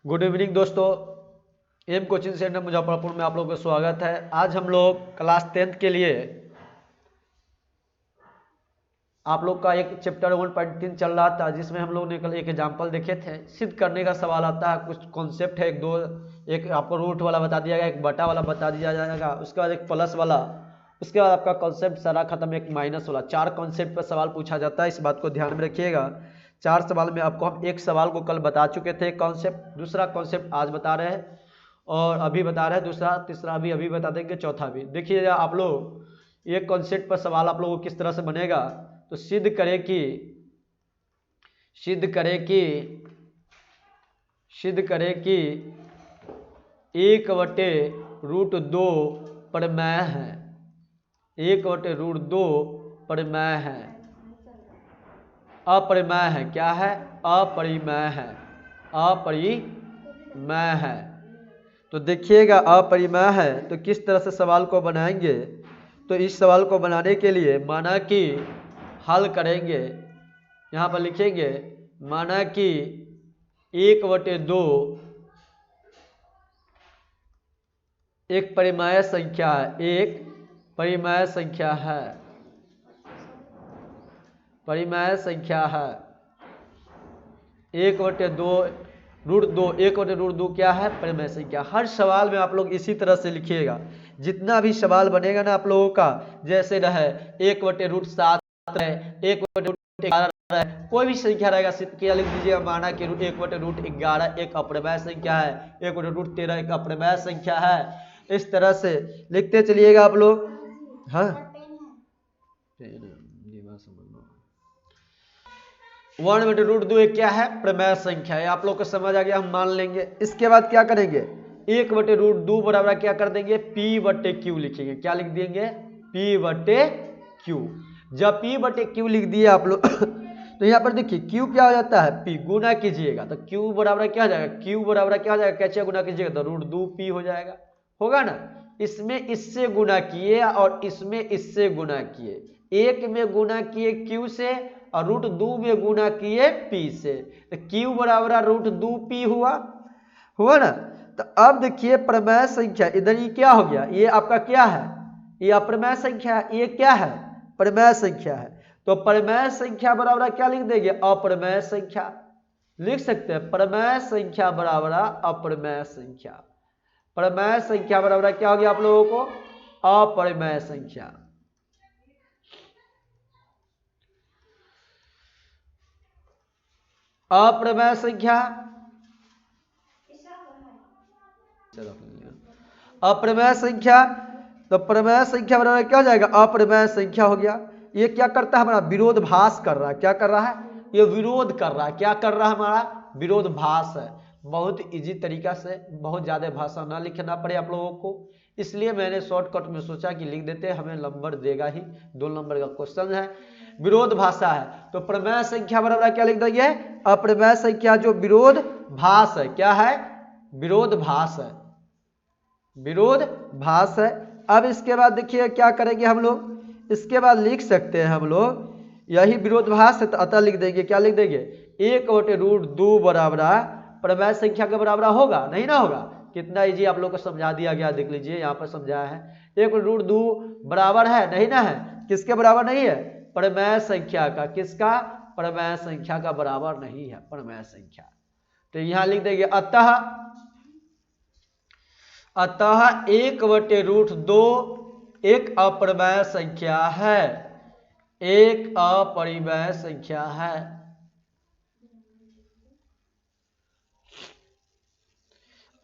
Good evening दोस्तों, M coaching centre Muzaffarpur में आप लोगों का स्वागत है। आज हम लोग क्लास 10th के लिए आप लोग का एक चैप्टर 1.3 चल रहा था, जिसमें हम लोग ने कल एक एग्जाम्पल देखे थे। सिद्ध करने का सवाल आता है, कुछ कॉन्सेप्ट है, एक आपको रूट वाला बता दिया गया, एक बटा वाला बता दिया जाएगा, उसके बाद एक प्लस वाला, उसके बाद आपका कॉन्सेप्ट सारा खत्म, एक माइनस वाला। 4 कॉन्सेप्ट पर सवाल पूछा जाता है, इस बात को ध्यान में रखिएगा। 4 सवाल में आपको हम एक सवाल को कल बता चुके थे कॉन्सेप्ट, दूसरा कॉन्सेप्ट आज बता रहे हैं और अभी बता रहे हैं, दूसरा तीसरा भी अभी बता देंगे, चौथा भी। देखिए आप लोग एक कॉन्सेप्ट पर सवाल आप लोगों को किस तरह से बनेगा, तो सिद्ध करें कि 1/√2 प्रमेय है। 1/√2 प्रमेय है, अपरिमेय है। क्या है? अपरिमेय है, अपरिमेय है। तो देखिएगा अपरिमेय है तो किस तरह से सवाल को बनाएंगे। तो इस सवाल को बनाने के लिए माना कि हल करेंगे, यहाँ पर लिखेंगे माना कि 1/2 एक परिमेय संख्या है, एक परिमेय संख्या है, परिमेय संख्या है। 1/2 क्या है? परिमेय संख्या। हर सवाल में आप लोग इसी तरह से लिखिएगा। जितना भी सवाल बनेगा ना आप लोगों का, जैसे रहे 1/√7 है, 1/11 है, कोई भी संख्या रहेगा क्या लिख दीजिएगा, माना कि 1/√11 एक अपरिमेय संख्या है, 1/√13 एक अपरिमेय संख्या है। इस तरह से लिखते चलिएगा आप लोग। हाँ 1/√2 एक क्या है? प्रमेय संख्या है। आप लोग को समझ आ गया, हम मान लेंगे। इसके बाद क्या करेंगे, 1/√2 बराबर क्या कर देंगे, P/Q लिखेंगे। क्या लिख देंगे? P/Q। जब P/Q लिख दिए आप लोग तो यहाँ पर देखिए Q क्या हो जाता है? P। गुना कीजिएगा तो Q बराबर क्या हो जाएगा? Q बराबर क्या हो जाएगा? कैसे गुना कीजिएगा तो √2P हो जाएगा, होगा ना। इसमें इससे गुना किए और इसमें इससे गुना किए, एक में गुना किए Q से और √2 में गुना किए P से, तो Q बराबर √2P हुआ ना। तो अब देखिए प्रमेय संख्या, इधर ये क्या हो गया, ये आपका क्या है? ये अप्रमेय संख्या है, ये क्या है? प्रमेय संख्या है। तो प्रमेय संख्या बराबर क्या लिख देंगे? अप्रमेय संख्या लिख सकते हैं। प्रमेय संख्या बराबर अप्रमेय संख्या। प्रमेय संख्या बराबर क्या हो गया आप लोगों को? अपरिमेय संख्या। अप्रमेय संख्या, अप्रमेय संख्या। तो प्रमेय संख्या बराबर क्या हो जाएगा? अपरिमेय संख्या हो गया। ये क्या करता है? हमारा विरोधाभास कर रहा है। क्या कर रहा है? ये विरोध कर रहा है। क्या कर रहा है? हमारा विरोधाभास है। बहुत इजी तरीका से, बहुत ज्यादा भाषा ना लिखना पड़े आप लोगों को, इसलिए मैंने शॉर्टकट में सोचा कि लिख देते, हमें नंबर देगा ही, 2 नंबर का क्वेश्चन है, विरोध भाषा है। तो प्रमेय संख्या बराबर क्या लिख देंगे? अप्रमेय संख्या जो विरोध भास है। क्या है? विरोध भास है, विरोध भास है। अब इसके बाद देखिए क्या करेंगे हम लोग, इसके बाद लिख सकते हैं हम लोग, यही विरोधाभास है तो अतः लिख देंगे। क्या लिख देंगे? 1/√2 बराबर प्रमेय संख्या के बराबर होगा, नहीं ना होगा। कितना इजी आप लोग को समझा दिया गया, देख लीजिए यहाँ पर समझाया है। 1/√2 बराबर है, नहीं ना है, किसके बराबर नहीं है? प्रमेय संख्या का। किसका? प्रमेय संख्या का बराबर नहीं है, प्रमेय संख्या। तो यहां लिख देंगे अतः 1/√2 एक अपरिमेय संख्या है, एक अपरिमेय संख्या है।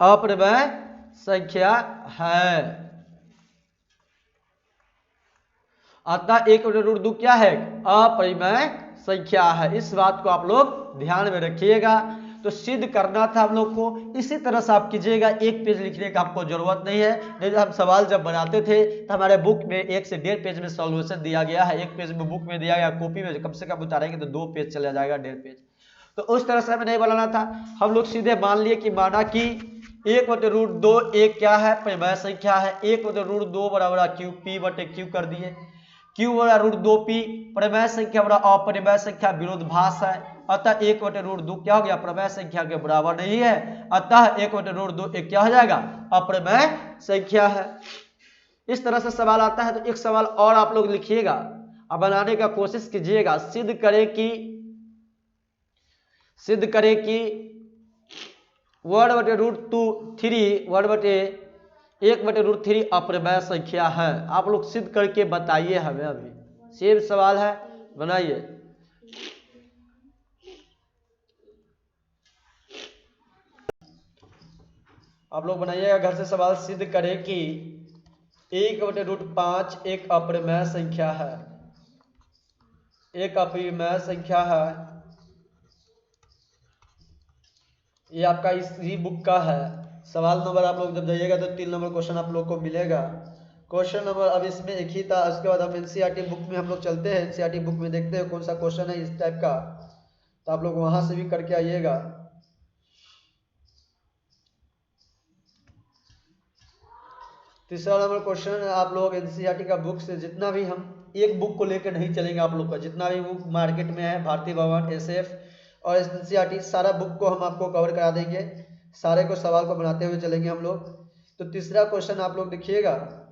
अपरिमेय संख्या है। अतः 1/√2 क्या है? अपरिमेय संख्या है। इस बात को आप लोग ध्यान में रखिएगा। तो सिद्ध करना था हम लोग को, इसी तरह से आप कीजिएगा। एक पेज लिखने का आपको जरूरत नहीं है। नहीं तो हम सवाल जब बनाते थे तो हमारे बुक में 1 से 1.5 पेज में सॉल्यूशन दिया गया है। 1 पेज में बुक में दिया गया, कॉपी में कम से कम उतारेंगे तो 2 पेज चला जाएगा, 1.5 पेज। तो उस तरह से हमें नहीं बनाना था। हम लोग सीधे मान लिए कि माना कि 1/√2 एक क्या है? परिमेय संख्या है। 1/√2 बराबर P/Q कर दिए। Q बराबर √2P प्रमेय संख्या बड़ा अपरिमेय संख्या, विरोधाभास है। अतः 1/√2 क्या हो गया, प्रमेय संख्या के बराबर नहीं है। अतः 1/√2 एक क्या हो जाएगा, अप्रमेय संख्या है। इस तरह से सवाल आता है। तो एक सवाल और आप लोग लिखिएगा, अब बनाने का कोशिश कीजिएगा। सिद्ध करें कि 1/√3 अप्रमेय संख्या है। आप लोग सिद्ध करके बताइए हमें। अभी सेम सवाल है, बनाइए। आप लोग बनाइएगा घर से सवाल। सिद्ध करें कि 1/5 एक अप्रमेय संख्या है, एक अप्रमेय संख्या है। ये आपका इसी बुक का है। सवाल नंबर आप लोग जब जाइएगा तो 3 नंबर क्वेश्चन आप लोग को मिलेगा। क्वेश्चन नंबर अब इसमें एक ही था। उसके बाद हम एनसीईआरटी बुक में हम लोग चलते हैं। एनसीईआरटी बुक में देखते हैं कौन सा क्वेश्चन है इस टाइप का, तो आप लोग वहां से भी करके आइएगा। तीसरा नंबर क्वेश्चन आप लोग एनसीईआरटी का बुक से, जितना भी हम एक बुक को लेकर नहीं चलेंगे, आप लोग का जितना भी बुक मार्केट में है, भारतीय भवन, एसएफ और एनसीईआरटी, सारा बुक को हम आपको कवर करा देंगे। सारे को सवाल को बनाते हुए चलेंगे हम लोग। तो तीसरा क्वेश्चन आप लोग देखिएगा।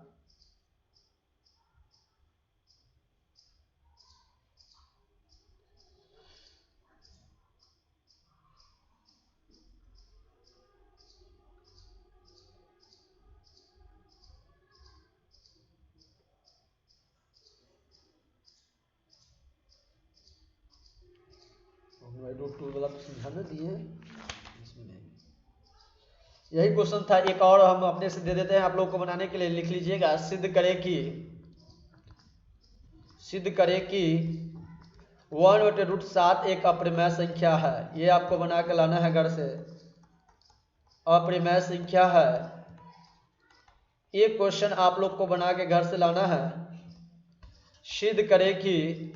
वाला समझाना दिए यही क्वेश्चन था। एक और हम अपने से दे देते हैं आप लोग को बनाने के लिए। लिख लीजिएगा। सिद्ध करें कि 1/7 एक अप्रमेय संख्या है। ये आपको बना के लाना है घर से, अप्रमेय संख्या है। ये क्वेश्चन आप लोग को बना के घर से लाना है। सिद्ध करें कि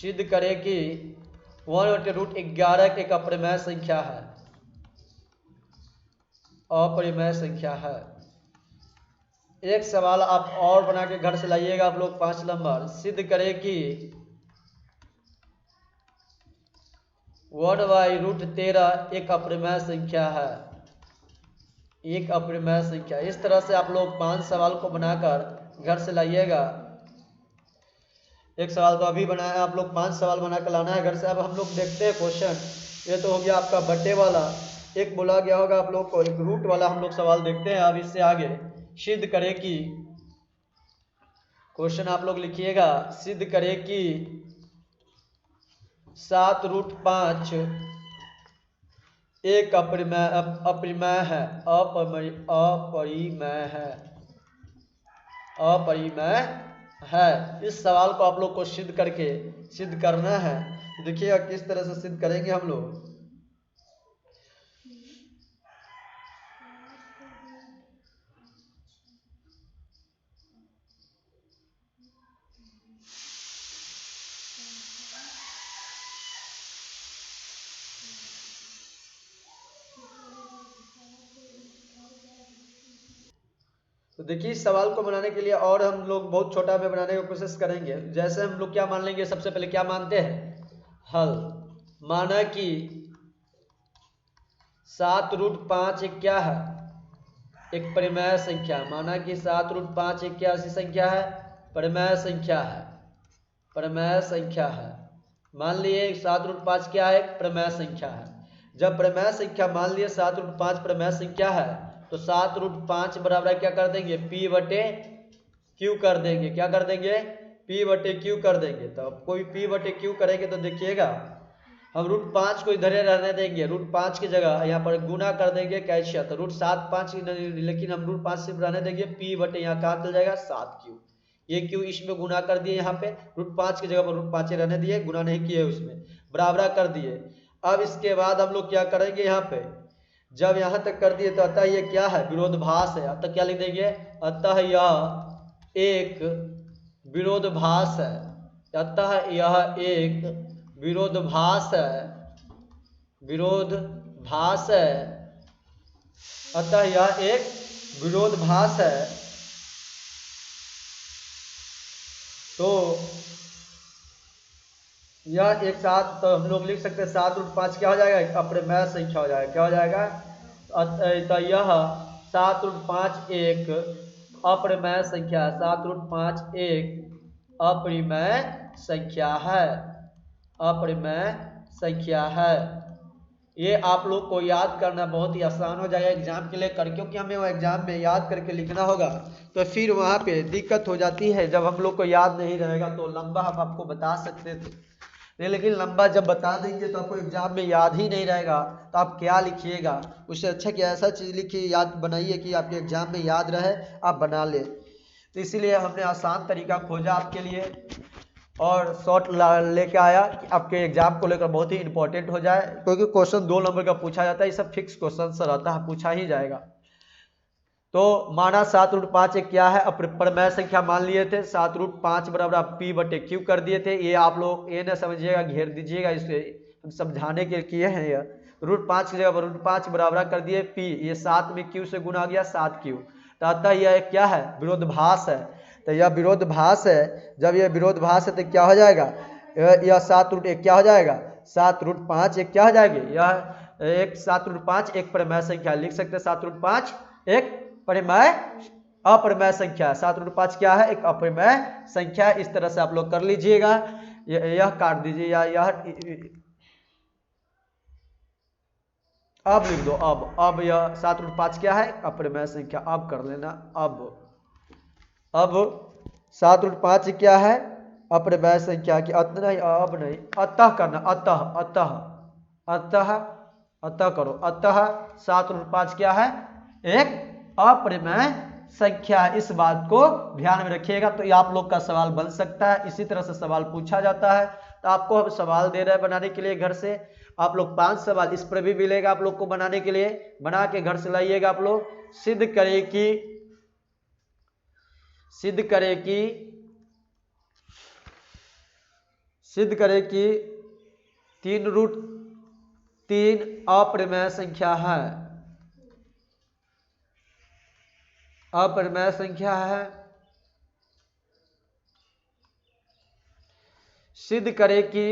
1/11 एक अप्रमेय संख्या है, अप्रमेय संख्या है। एक सवाल आप और बना के घर से लाइएगा आप लोग 5 नंबर। सिद्ध करें कि 1/13 एक अप्रमेय संख्या है, एक अप्रमेय संख्या। इस तरह से आप लोग 5 सवाल को बनाकर घर से लाइएगा। एक सवाल तो अभी बनाया, आप लोग 5 सवाल बना कर लाना है घर से। अब हम लोग देखते हैं क्वेश्चन। ये तो हो गया आपका बट्टे वाला। एक बोला गया होगा आप लोग को, एक रूट वाला हम लोग सवाल देखते हैं। अब इससे आगे सिद्ध करें कि, क्वेश्चन आप लोग लिखिएगा। सिद्ध करें कि 7√5 एक अपरिमेय है, अपरिमेय है। इस सवाल को आप लोग को सिद्ध करना है। देखिएगा किस तरह से सिद्ध करेंगे हम लोग। तो देखिए इस सवाल को बनाने के लिए और हम लोग बहुत छोटा में बनाने की कोशिश करेंगे। जैसे हम लोग क्या मान लेंगे, सबसे पहले क्या मानते हैं, हल। माना कि 7√5 एक क्या है, एक परिमेय संख्या। माना कि 7√5 एक क्या ऐसी संख्या है, परिमेय संख्या है, परिमेय संख्या है। मान लिए 7√5 क्या है, परिमेय संख्या है। जब परिमेय संख्या मान लिए 7√5 परिमेय संख्या है, तो 7√5 बराबर क्या कर देंगे, P/Q कर देंगे। क्या कर देंगे, P/Q कर देंगे। तो अब कोई P/Q करेंगे तो देखिएगा हम √5 को इधर रहने देंगे। √5 की जगह यहाँ पर गुना कर देंगे कैसे, तो √7/5, लेकिन हम √5 सिर्फ रहने देंगे। P/ यहाँ कहाँ चल जाएगा, 7Q। ये क्यू इसमें गुना कर दिए, यहाँ पे √5 की जगह पर √5 रहने दिए, गुना नहीं किए, उसमें बराबर कर दिए। अब इसके बाद हम लोग क्या करेंगे, यहाँ पे जब यहाँ तक कर दिए तो अतः ये क्या है, विरोधाभास है। अतः क्या लिख देंगे, अतः यह एक विरोधाभास है। अतः यह एक विरोधाभास है, विरोधाभास है। अतः यह एक विरोधाभास है। तो यह एक साथ तो हम लोग लिख सकते हैं 7√5 क्या हो जाएगा, एक अप्रमेय संख्या हो जाएगा। क्या हो जाएगा, तो यह 7√5 एक अप्रमेय संख्या है। 7√5 एक अप्रमेय संख्या है, अप्रमेय संख्या है। ये आप लोग को याद करना बहुत ही आसान हो जाएगा एग्जाम के लिए कर, क्योंकि हमें वो एग्जाम में याद करके लिखना होगा, तो फिर वहाँ पे दिक्कत हो जाती है जब हम लोग को याद नहीं रहेगा। तो लंबा हम आपको बता सकते थे नहीं, लेकिन लंबा जब बता देंगे तो आपको एग्जाम में याद ही नहीं रहेगा, तो आप क्या लिखिएगा। उससे अच्छा कि ऐसा चीज़ लिखिए, याद बनाइए कि आपके एग्जाम में याद रहे, आप बना ले। तो इसीलिए हमने आसान तरीका खोजा आपके लिए और शॉर्ट लेके आया कि आपके एग्जाम को लेकर बहुत ही इंपॉर्टेंट हो जाए, क्योंकि क्वेश्चन 2 नंबर का पूछा जाता है, ये सब फिक्स क्वेश्चन रहता है, पूछा ही जाएगा। तो माना 7√5 एक क्या है, अप्रमेय संख्या मान लिए थे। 7√5 बराबर आप पी बटे क्यू कर दिए थे। ये आप लोग ये ना समझिएगा, घेर दीजिएगा, इसे हम समझाने के किए हैं। यह √5 की जगह √5 बराबर कर दिए पी, ये 7 में क्यू से गुना गया 7 क्यू, तो अतः यह क्या है, विरोधाभास है। तो यह विरोधाभास है, जब यह विरोधाभास है तो क्या हो जाएगा, यह 7√1 क्या हो जाएगा, 7√5 एक क्या हो जाएगी, यह एक 7√5 एक प्रमेय संख्या लिख सकते हैं। 7√5 एक परिमेय अप्रमेय संख्या, 7√5 क्या है, एक अप्रमेय संख्या। इस तरह से आप लोग कर लीजिएगा, यह काट दीजिए या यह अब लिख दो। अब यह 7√5 क्या है, अप्रमेय संख्या। अब कर लेना, अब 7√5 क्या है, अप्रमेय संख्या की नहीं, अब नहीं, अतः करना, अतः अतः अतः अतः करो। अतः 7√5 क्या है, एक अप्रमेय संख्या। इस बात को ध्यान में रखिएगा, तो ये आप लोग का सवाल बन सकता है। इसी तरह से सवाल पूछा जाता है। तो आपको हम सवाल दे रहे हैं बनाने के लिए, घर से आप लोग 5 सवाल इस पर भी मिलेगा आप लोग को बनाने के लिए, बना के घर से लाइएगा। आप लोग सिद्ध करें कि सिद्ध करें कि 3√3 अप्रमेय संख्या है, अप्रमेय संख्या है। सिद्ध करें कि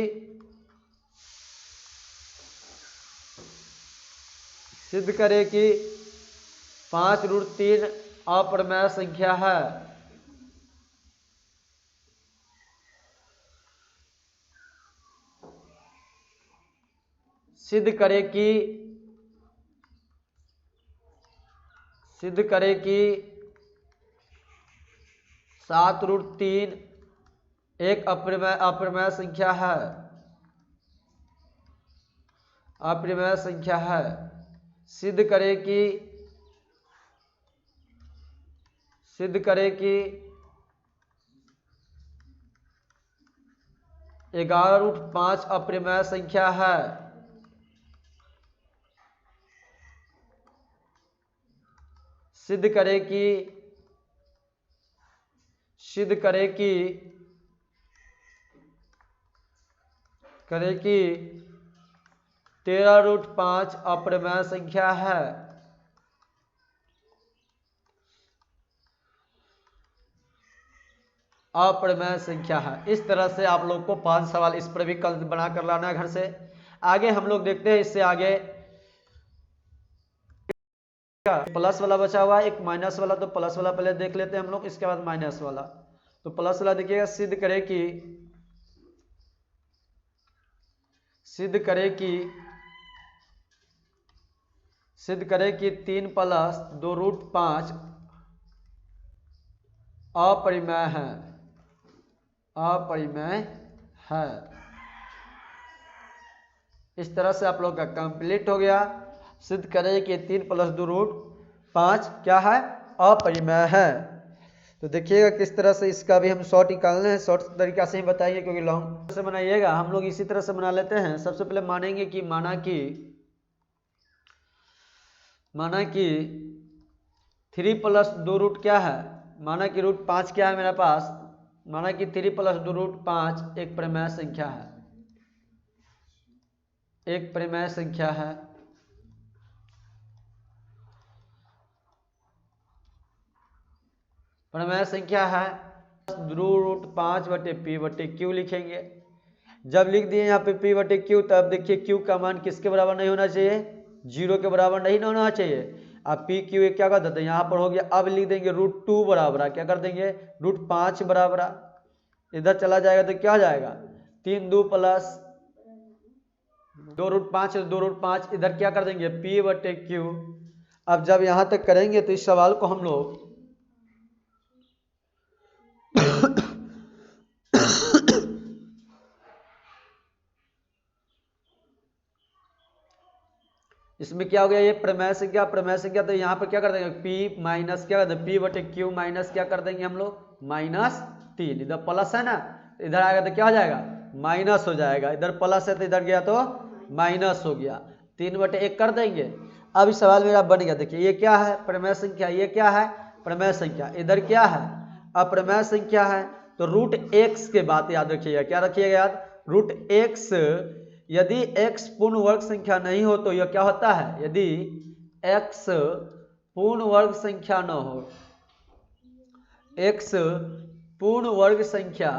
5√3 अप्रमेय संख्या है। सिद्ध करें कि 7√3 एक अप्रमेय संख्या है, अप्रमेय संख्या है। सिद्ध करें कि 11√5 अप्रमेय संख्या है। सिद्ध करें कि 13√5 अप्रमेय संख्या है। अप्रमेय संख्या है। इस तरह से आप लोग को 5 सवाल इस पर भी कल बना कर लाना है घर से। आगे हम लोग देखते हैं, इससे आगे प्लस वाला बचा हुआ है, एक माइनस वाला। तो प्लस वाला पहले देख लेते हैं हम लोग, इसके बाद माइनस वाला। तो प्लस वाला देखिएगा, सिद्ध करें कि 3 + 2√5 अपरिमेय है, अपरिमेय है। इस तरह से आप लोग का कंप्लीट हो गया। सिद्ध करें कि 3 + 2√5 क्या है, अपरिमेय है। तो देखिएगा किस तरह से इसका भी हम शॉर्ट निकालने हैं, शॉर्ट तरीका से ही बताइए, क्योंकि लॉन्ग से बनाइएगा। हम लोग इसी तरह से बना लेते हैं। सबसे पहले मानेंगे कि माना कि 3 + 2 क्या है, माना कि √5 क्या है मेरे पास, माना कि 3 + 2√5 एक परिमेय संख्या है, एक परिमेय संख्या है। परिमेय संख्या है, √5 बटे p बटे q लिखेंगे। जब लिख दिए यहाँ पे P बटे Q, तब देखिए Q का मान किसके बराबर नहीं होना चाहिए, 0 के बराबर नहीं होना चाहिए। अब P Q क्या कर देते हैं, यहाँ पर हो गया। अब लिख देंगे √2 बराबर, क्या कर देंगे, √5 बराबर। इधर चला जाएगा तो क्या हो जाएगा, 3 2 प्लस 2√5, 2√5 इधर क्या कर देंगे P बटे Q। अब जब यहाँ तक करेंगे तो इस सवाल को हम लोग इसमें क्या हो गया, ये प्रमेय संख्या, प्रमेय संख्या, तो यहाँ पर क्या कर देंगे P माइनस क्या कर देंगे, P बटे Q माइनस क्या कर देंगे हम लोग, -3। इधर प्लस है ना, इधर आएगा तो क्या हो जाएगा, माइनस हो जाएगा। इधर प्लस है तो इधर गया तो माइनस हो गया, 3 बटे 1 कर देंगे। अब इस सवाल मेरा बन गया। देखिए ये क्या है, प्रमेय संख्या, ये क्या है, प्रमेय संख्या। इधर क्या है, अप्रमेय संख्या है। तो √x के बात याद रखिएगा, क्या रखिएगा याद, √x। यदि x पूर्ण वर्ग संख्या नहीं हो तो यह क्या होता है, यदि x पूर्ण वर्ग संख्या न हो, x पूर्ण वर्ग संख्या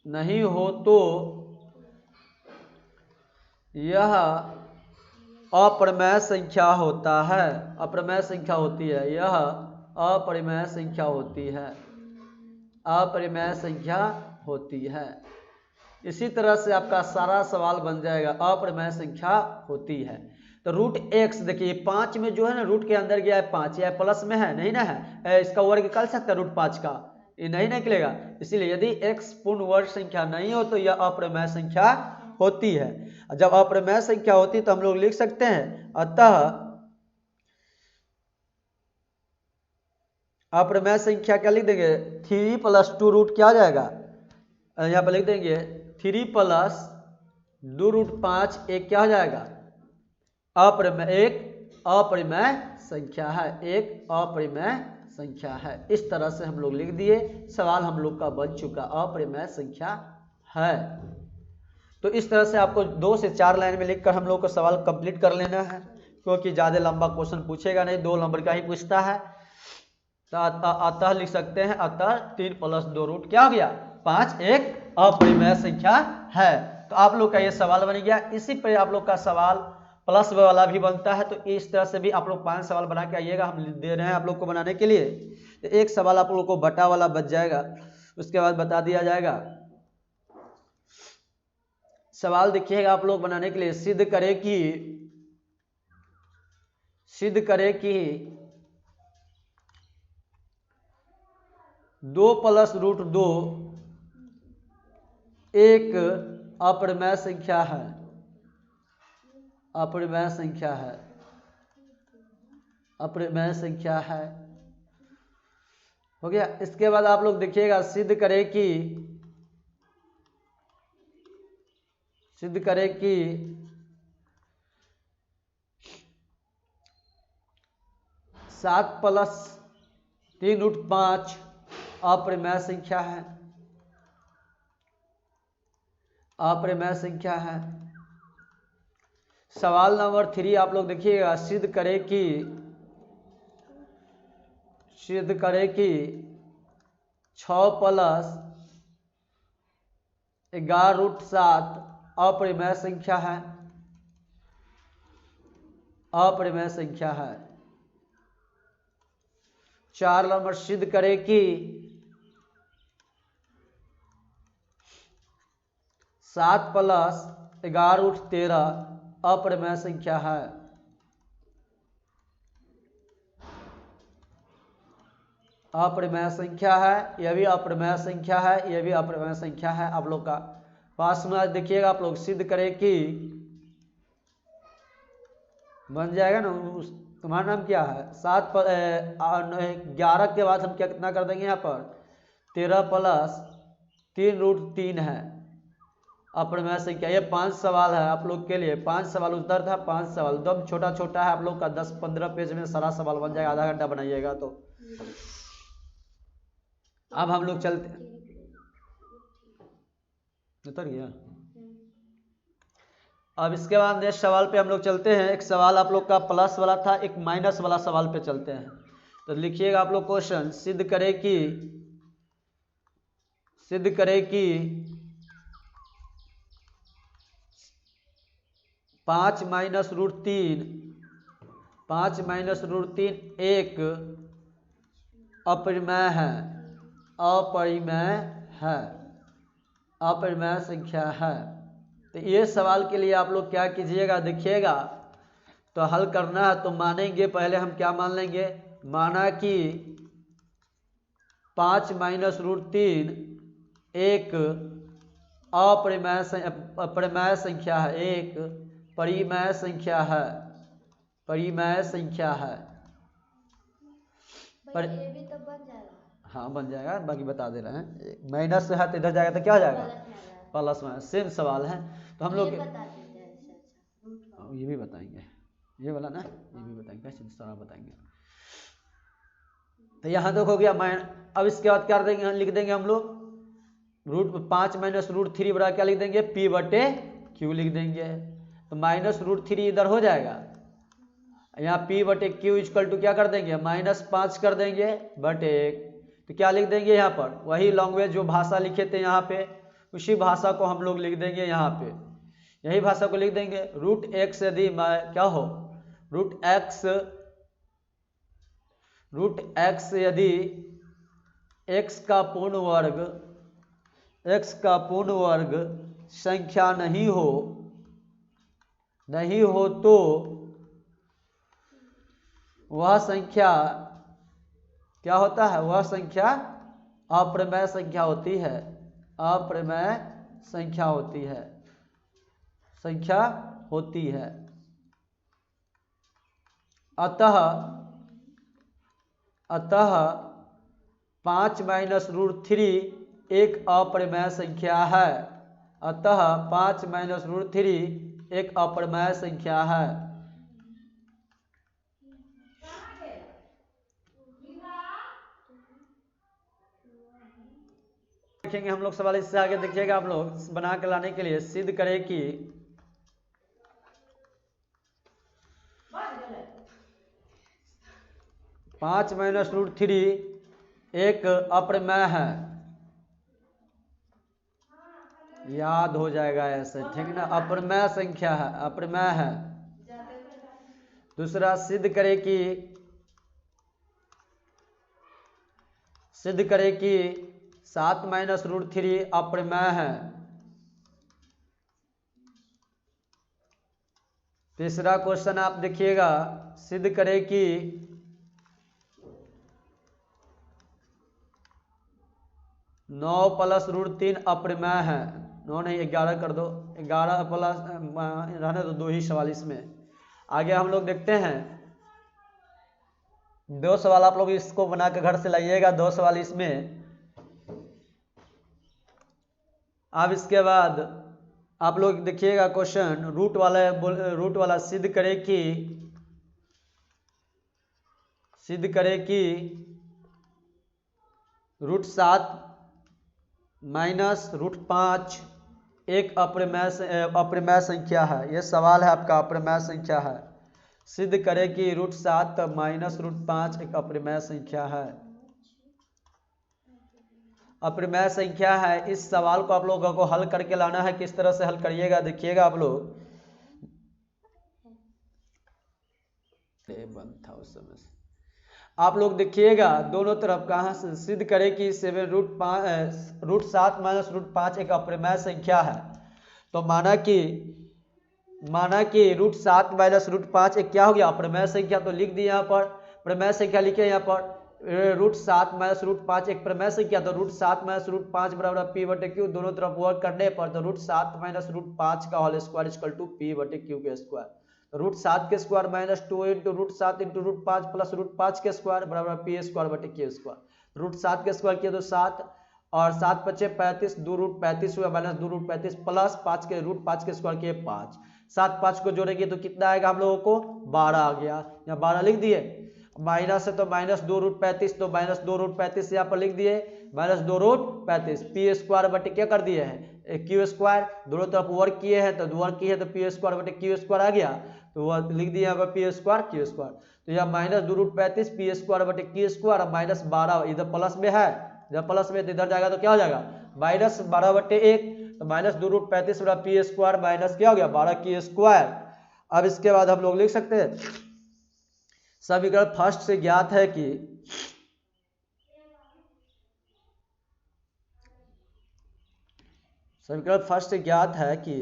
नहीं हो तो यह अप्रमेय संख्या होता है, अप्रमेय संख्या होती है, यह अप्रमेय संख्या होती है, अप्रमेय संख्या होती है। इसी तरह से आपका सारा सवाल बन जाएगा, अप्रमेय संख्या होती है। तो √x देखिए 5 में जो है ना, रूट के अंदर गया है 5, या प्लस में है नहीं ना है, इसका वर्ग निकाल सकता है √5 का, ये नहीं निकलेगा। इसीलिए यदि x पूर्ण वर्ग संख्या नहीं हो तो यह अप्रमेय संख्या होती है। जब अप्रमेय संख्या होती है तो हम लोग लिख सकते हैं, अतः अप्रमेय संख्या क्या लिख देंगे, 3 + 2 रूट क्या आ जाएगा, यहाँ पर लिख देंगे 3 + 2√5 एक क्या हो जाएगा, एक अप्रमेय संख्या है, एक अप्रमेय संख्या है। इस तरह से हम लोग लिख दिए, सवाल हम लोग का बन चुका, अप्रमेय संख्या है। तो इस तरह से आपको 2 से 4 लाइन में लिखकर हम लोग को सवाल कंप्लीट कर लेना है, क्योंकि ज़्यादा लंबा क्वेश्चन पूछेगा नहीं, 2 नंबर का ही पूछता है। तो अतः लिख सकते हैं, अतः 3 + 2 रूट क्या हो गया 5 एक अप्रमेय संख्या है। तो आप लोग का ये सवाल बन गया। इसी पर आप लोग का सवाल प्लस वाला भी बनता है, तो इस तरह से भी आप लोग 5 सवाल बना के आइएगा, हम दे रहे हैं आप लोग को बनाने के लिए। तो एक सवाल आप लोग को बटा वाला बच जाएगा, उसके बाद बता दिया जाएगा। सवाल देखिएगा आप लोग बनाने के लिए, सिद्ध करे कि 2 + √2 एक अप्रमेय संख्या है, अप्रमेय संख्या है। हो गया। इसके बाद आप लोग देखिएगा, सिद्ध करे कि 7 + 3√5 अप्रमेय संख्या है, अप्रमेय संख्या है। सवाल नंबर 3 आप लोग देखिएगा, सिद्ध करे कि 6 + 11√7 अप्रमेय संख्या है, अप्रमेय संख्या है। 4 नंबर, सिद्ध करे कि 7 + 11√13 अप्रमेय संख्या है, अप्रमेय संख्या है। यह भी अप्रमेय संख्या है, यह भी अप्रमेय संख्या है। आप लोग का पास में देखिएगा, आप लोग सिद्ध करें कि बन जाएगा ना। तुम्हारा नाम क्या है, 11 के बाद हम क्या कितना कर देंगे, यहाँ पर 13 + 3√3 है अप्रमेय संख्या। ये 5 सवाल है आप लोग के लिए, 5 सवाल उत्तर था, 5 सवाल एकदम छोटा छोटा है। आप लोग का 10-15 पेज में सारा सवाल बन जाएगा, आधा घंटा बनाइएगा तो। अब हम लोग चलते हैं, उतर गया। अब इसके बाद नेक्स्ट सवाल पे हम लोग चलते हैं। एक सवाल आप लोग का प्लस वाला था, एक माइनस वाला सवाल पे चलते हैं। तो लिखिएगा आप लोग क्वेश्चन, सिद्ध करे कि 5 माइनस रूट तीन एक अपरिमेय संख्या है। तो ये सवाल के लिए आप लोग क्या कीजिएगा, देखिएगा तो हल करना है। तो मानेंगे पहले हम क्या मान लेंगे, माना कि 5 माइनस रूट तीन एक अपरिमेय संख्या है, एक परिमेय संख्या है। पर ये भी तो बन जाएगा। हाँ बन जाएगा, बाकी बता दे रहे हैं। माइनस है तो इधर जाएगा तो क्या हो जाएगा, प्लस माइनस, सेम सवाल है। तो हम लोग ये भी बताएंगे, ये वाला ना ये भी बताएंगे, सारा बताएंगे। तो यहाँ देखो गया अब इसके बाद क्या देंगे, लिख देंगे हम लोग रूट 5 माइनस रूट थ्री बराबर क्या लिख देंगे, पी बटे क्यू लिख देंगे। तो माइनस रूट थ्री इधर हो जाएगा, यहाँ पी बटे क्यू इक्वल टू क्या कर देंगे, -5 कर देंगे बटे 1। तो क्या लिख देंगे यहाँ पर, वही लैंग्वेज जो भाषा लिखे थे यहाँ पे, उसी भाषा को हम लोग लिख देंगे यहाँ पे, यही भाषा को लिख देंगे। रूट एक्स यदि क्या हो, रूट एक्स यदि एक्स का पूर्ण वर्ग संख्या नहीं हो तो वह संख्या क्या होता है, वह संख्या अप्रमेय संख्या होती है, अतः 5 माइनस रूट थ्री एक अप्रमेय संख्या है, अतः 5 माइनस रूट थ्री एक अप्रमेय संख्या है। देखेंगे हम लोग सवाल इससे आगे, देखिएगा आप लोग बना के लाने के लिए, सिद्ध करें कि 5 माइनस रूट थ्री एक अप्रमेय है, याद हो जाएगा ऐसे, ठीक ना, अप्रमेय संख्या है, अप्रमेय है। दूसरा सिद्ध करे कि 7 माइनस रूट थ्री अप्रमेय है। तीसरा क्वेश्चन आप देखिएगा, सिद्ध करे कि 9 प्लस रूट तीन अप्रमेय है। 9 नहीं 11 कर दो, 11 प्लस रहने दो, 2 ही सवाल इसमें। आगे हम लोग देखते हैं 2 सवाल, आप लोग इसको बना के घर से लाइएगा, 2 सवाल इसमें। अब इसके बाद आप लोग देखिएगा क्वेश्चन, रूट वाला सिद्ध करे कि रूट 7 माइनस रूट 5 एक अप्रमेय संख्या है। यह सवाल है आपका, अप्रमेय संख्या है। सिद्ध करे कि रूट 7 माइनस रूट 5 एक अप्रमेय संख्या है, अप्रमेय संख्या है। इस सवाल को आप लोगों को हल करके लाना है। किस तरह से हल करिएगा देखिएगा आप लोग, आप लोग देखिएगा दोनों तरफ कहाँ से सिद्ध करे कि रूट 7 माइनस रूट 5 एक अप्रमेय संख्या है। तो माना कि रूट 7 माइनस रूट 5 एक क्या हो गया, अप्रमेय संख्या। तो लिख दिए यहाँ पर, प्रमेय संख्या लिखे यहाँ पर, रूट 7 माइनस रूट 5 एक प्रमेय संख्या। तो रूट 7 माइनस रूट 5 बराबर पी बटे क्यू, दोनों तरफ वर्क करने पर तो रूट 7 माइनस रूट 5 का whole square equal to p बटे क्यू के स्क्वायर। तो रूट 7 के square minus 2 into root 7 into root 5 plus root 5 के स्क्वायर बराबर पी स्क्वायर बटे क्यू स्क्वायर। रूट 7 के स्क्वायर किया तो 7 और 7 × 5 = 35, 2 रूट 35 हुआ माइनस 2 रूट 35 प्लस 5 के रूट 5 के स्क्वायर किए 5, 7 5 को जोड़ेंगे तो कितना आएगा हम लोगों को 12 आ गया, यहाँ 12 लिख दिए। माइनस है तो -2√35, तो -2√35 यहाँ पर लिख दिए, -2√35 पी स्क्वायर बटे क्या कर दिए हैं क्यू स्क्वायर, दोनों तरफ वर्क किए हैं तो वर्क किए तो पी स्क्वायर बटे क्यू स्क्वायर आ गया, तो वह लिख दिया यहाँ पर पी स्क्वायर क्यू स्क्वायर। तो यह -2√35 पी स्क्वायर बटे क्यू स्क्वायर, -12 इधर प्लस में है, इधर प्लस में तो इधर जाएगा तो क्या हो जाएगा -12/1, तो -2√35 बटा पी स्क्वायर माइनस क्या हो गया 12 की स्क्वायर। अब इसके बाद हम लोग लिख सकते हैं समीकरण फर्स्ट से ज्ञात है कि समीकरण फर्स्ट से ज्ञात है कि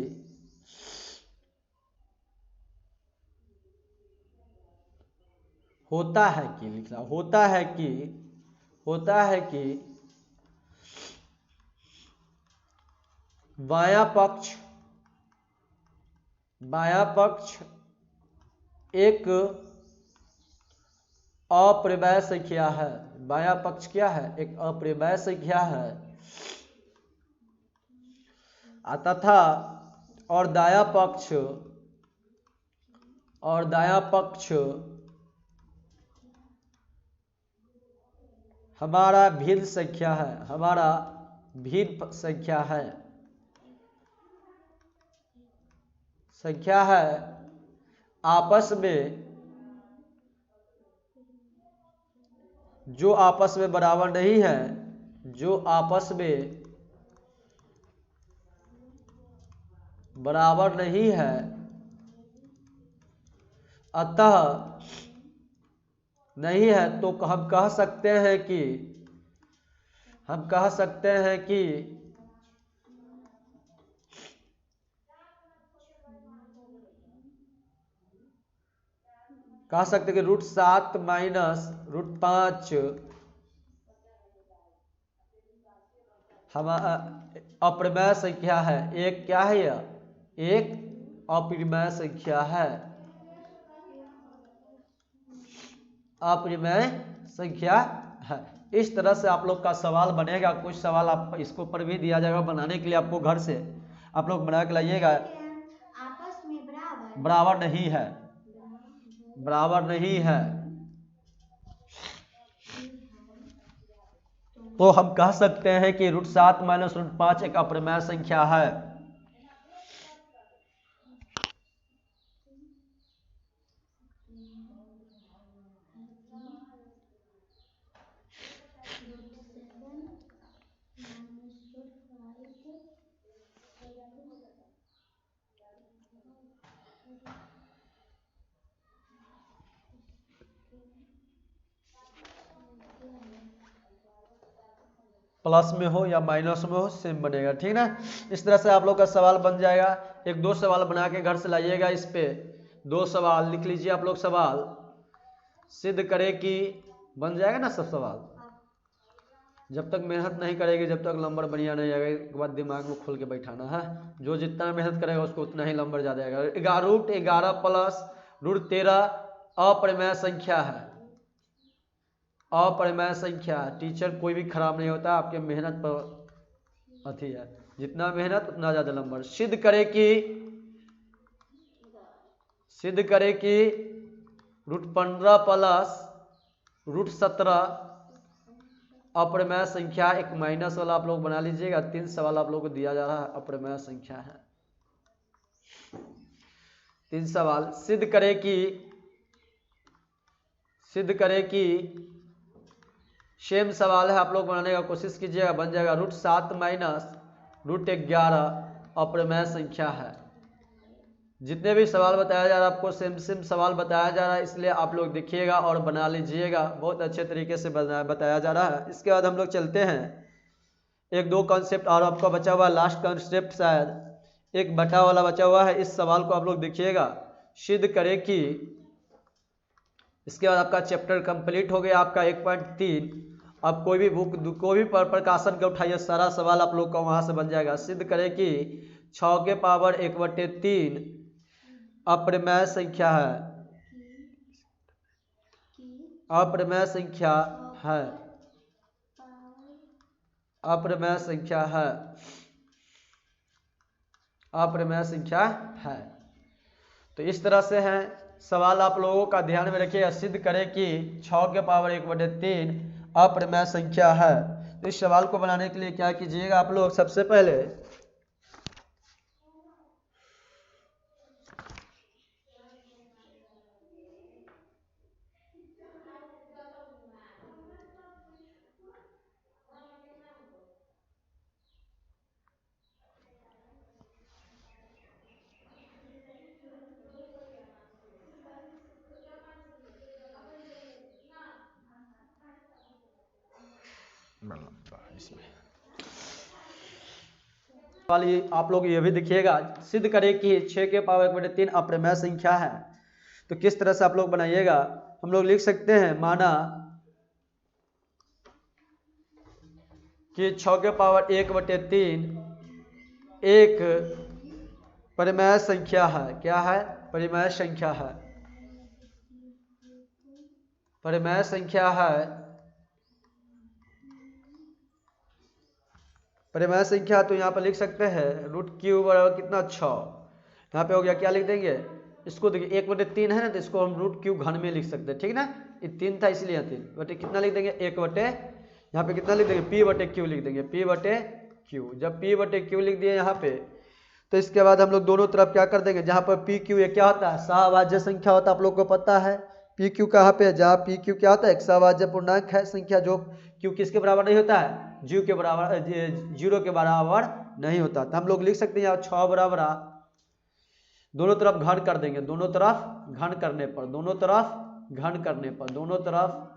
होता है कि लिखना होता है कि बायां पक्ष एक अप्रिमेय संख्या है। बायां पक्ष क्या है, एक अप्रिमेय संख्या है तथा और दायां पक्ष हमारा भिन्न संख्या है आपस में जो आपस में बराबर नहीं है, जो आपस में बराबर नहीं है, अतः नहीं है तो हम कह सकते हैं कि √7 माइनस √5 हम अप्रिमेय संख्या है। एक क्या है यह, एक अप्रिमेय संख्या है, अप्रिमेय संख्या है। इस तरह से आप लोग का सवाल बनेगा। कुछ सवाल आप इसको ऊपर भी दिया जाएगा, बनाने के लिए आपको घर से आप लोग बना के लाइएगा। आपस में बराबर नहीं है तो हम कह सकते हैं कि √7 माइनस √5 एक अप्रिमेय संख्या है। प्लस में हो या माइनस में हो सेम बनेगा, ठीक ना। इस तरह से आप लोग का सवाल बन जाएगा। एक दो सवाल बना के घर से लाइएगा। इस पे 2 सवाल लिख लीजिए आप लोग। सवाल सिद्ध करे कि बन जाएगा ना सब सवाल। जब तक मेहनत नहीं करेगी, जब तक नंबर बढ़िया नहीं आएगा, एक बात दिमाग में खोल के बैठाना है। जो जितना मेहनत करेगा उसको उतना ही नंबर ज़्यादा आएगा। √11 प्लस √13 अप्रिमेय संख्या है। अप्रिमेय संख्या, टीचर कोई भी खराब नहीं होता, आपके मेहनत पर अथी है। जितना मेहनत उतना ज़्यादा नंबर। सिद्ध करे कि √15 प्लस √17 अप्रिमेय संख्या। एक माइनस वाला आप लोग बना लीजिएगा। 3 सवाल आप लोग को दिया जा रहा है, अप्रिमेय संख्या है। 3 सवाल। सिद्ध करे कि सेम सवाल है, आप लोग बनाने का कोशिश कीजिएगा। बन जाएगा √7 माइनस √11 अप्रिमेय संख्या है। जितने भी सवाल बताया जा रहा है आपको सेम सवाल बताया जा रहा है, इसलिए आप लोग देखिएगा और बना लीजिएगा। बहुत अच्छे तरीके से बताया जा रहा है। इसके बाद हम लोग चलते हैं। 1-2 कॉन्सेप्ट और आपका बचा हुआ है। लास्ट कॉन्सेप्ट शायद एक बटा वाला बचा हुआ है। इस सवाल को आप लोग देखिएगा। सिद्ध करे कि, इसके बाद आपका चैप्टर कंप्लीट हो गया आपका 1.3। अब कोई भी बुक, कोई भी प्रकाशन के उठाइए, सारा सवाल आप लोग का वहां से बन जाएगा। सिद्ध करे कि 6 के पावर 1/3 अप्रिमेय संख्या है। अप्रिमेय संख्या है। अप्रिमेय संख्या है। अप्रिमेय संख्या है। तो इस तरह से है सवाल आप लोगों का ध्यान में रखिएगा, सिद्ध करें कि 6 के पावर 1/3 अप्रमेय संख्या है। तो इस सवाल को बनाने के लिए क्या कीजिएगा आप लोग, सबसे पहले वाली आप लोग ये भी देखिएगा, सिद्ध करें कि 6 के पावर 1/3 अप्रमेय संख्या है। तो किस तरह से आप लोग बनाइएगा, हम लोग लिख सकते हैं, माना कि 6 के पावर 1/3 एक परिमेय संख्या है। क्या है? परिमेय संख्या है। परिमेय संख्या है। परिमेय संख्या तो यहाँ पर लिख सकते हैं √3 बराबर कितना 6। यहाँ पे हो गया, क्या लिख देंगे इसको, देखिए 1/3 है ना, तो इसको हम √3 घन में लिख सकते हैं, ठीक ना। ये 3 था इसलिए यहाँ 3 बटे कितना लिख देंगे 1 यहाँ पे कितना लिख देंगे P/Q लिख देंगे, P/Q। जब P/Q लिख दिए यहाँ पे, तो इसके बाद हम लोग दोनों तरफ क्या कर देंगे, जहाँ पर PQ ये क्या होता है, सहभाज्य संख्या होता है, आप लोग को पता है। PQ कहाँ पे है, जहाँ PQ क्या होता है, एक सहभाज्य पूर्णांक है संख्या, जो Q किसके बराबर नहीं होता है, 0 के बराबर नहीं होता। तो हम लोग लिख सकते हैं यहाँ 6 बराबर, दोनों तरफ घन कर देंगे, दोनों तरफ घन करने पर, दोनों तरफ घन करने पर, दोनों तरफ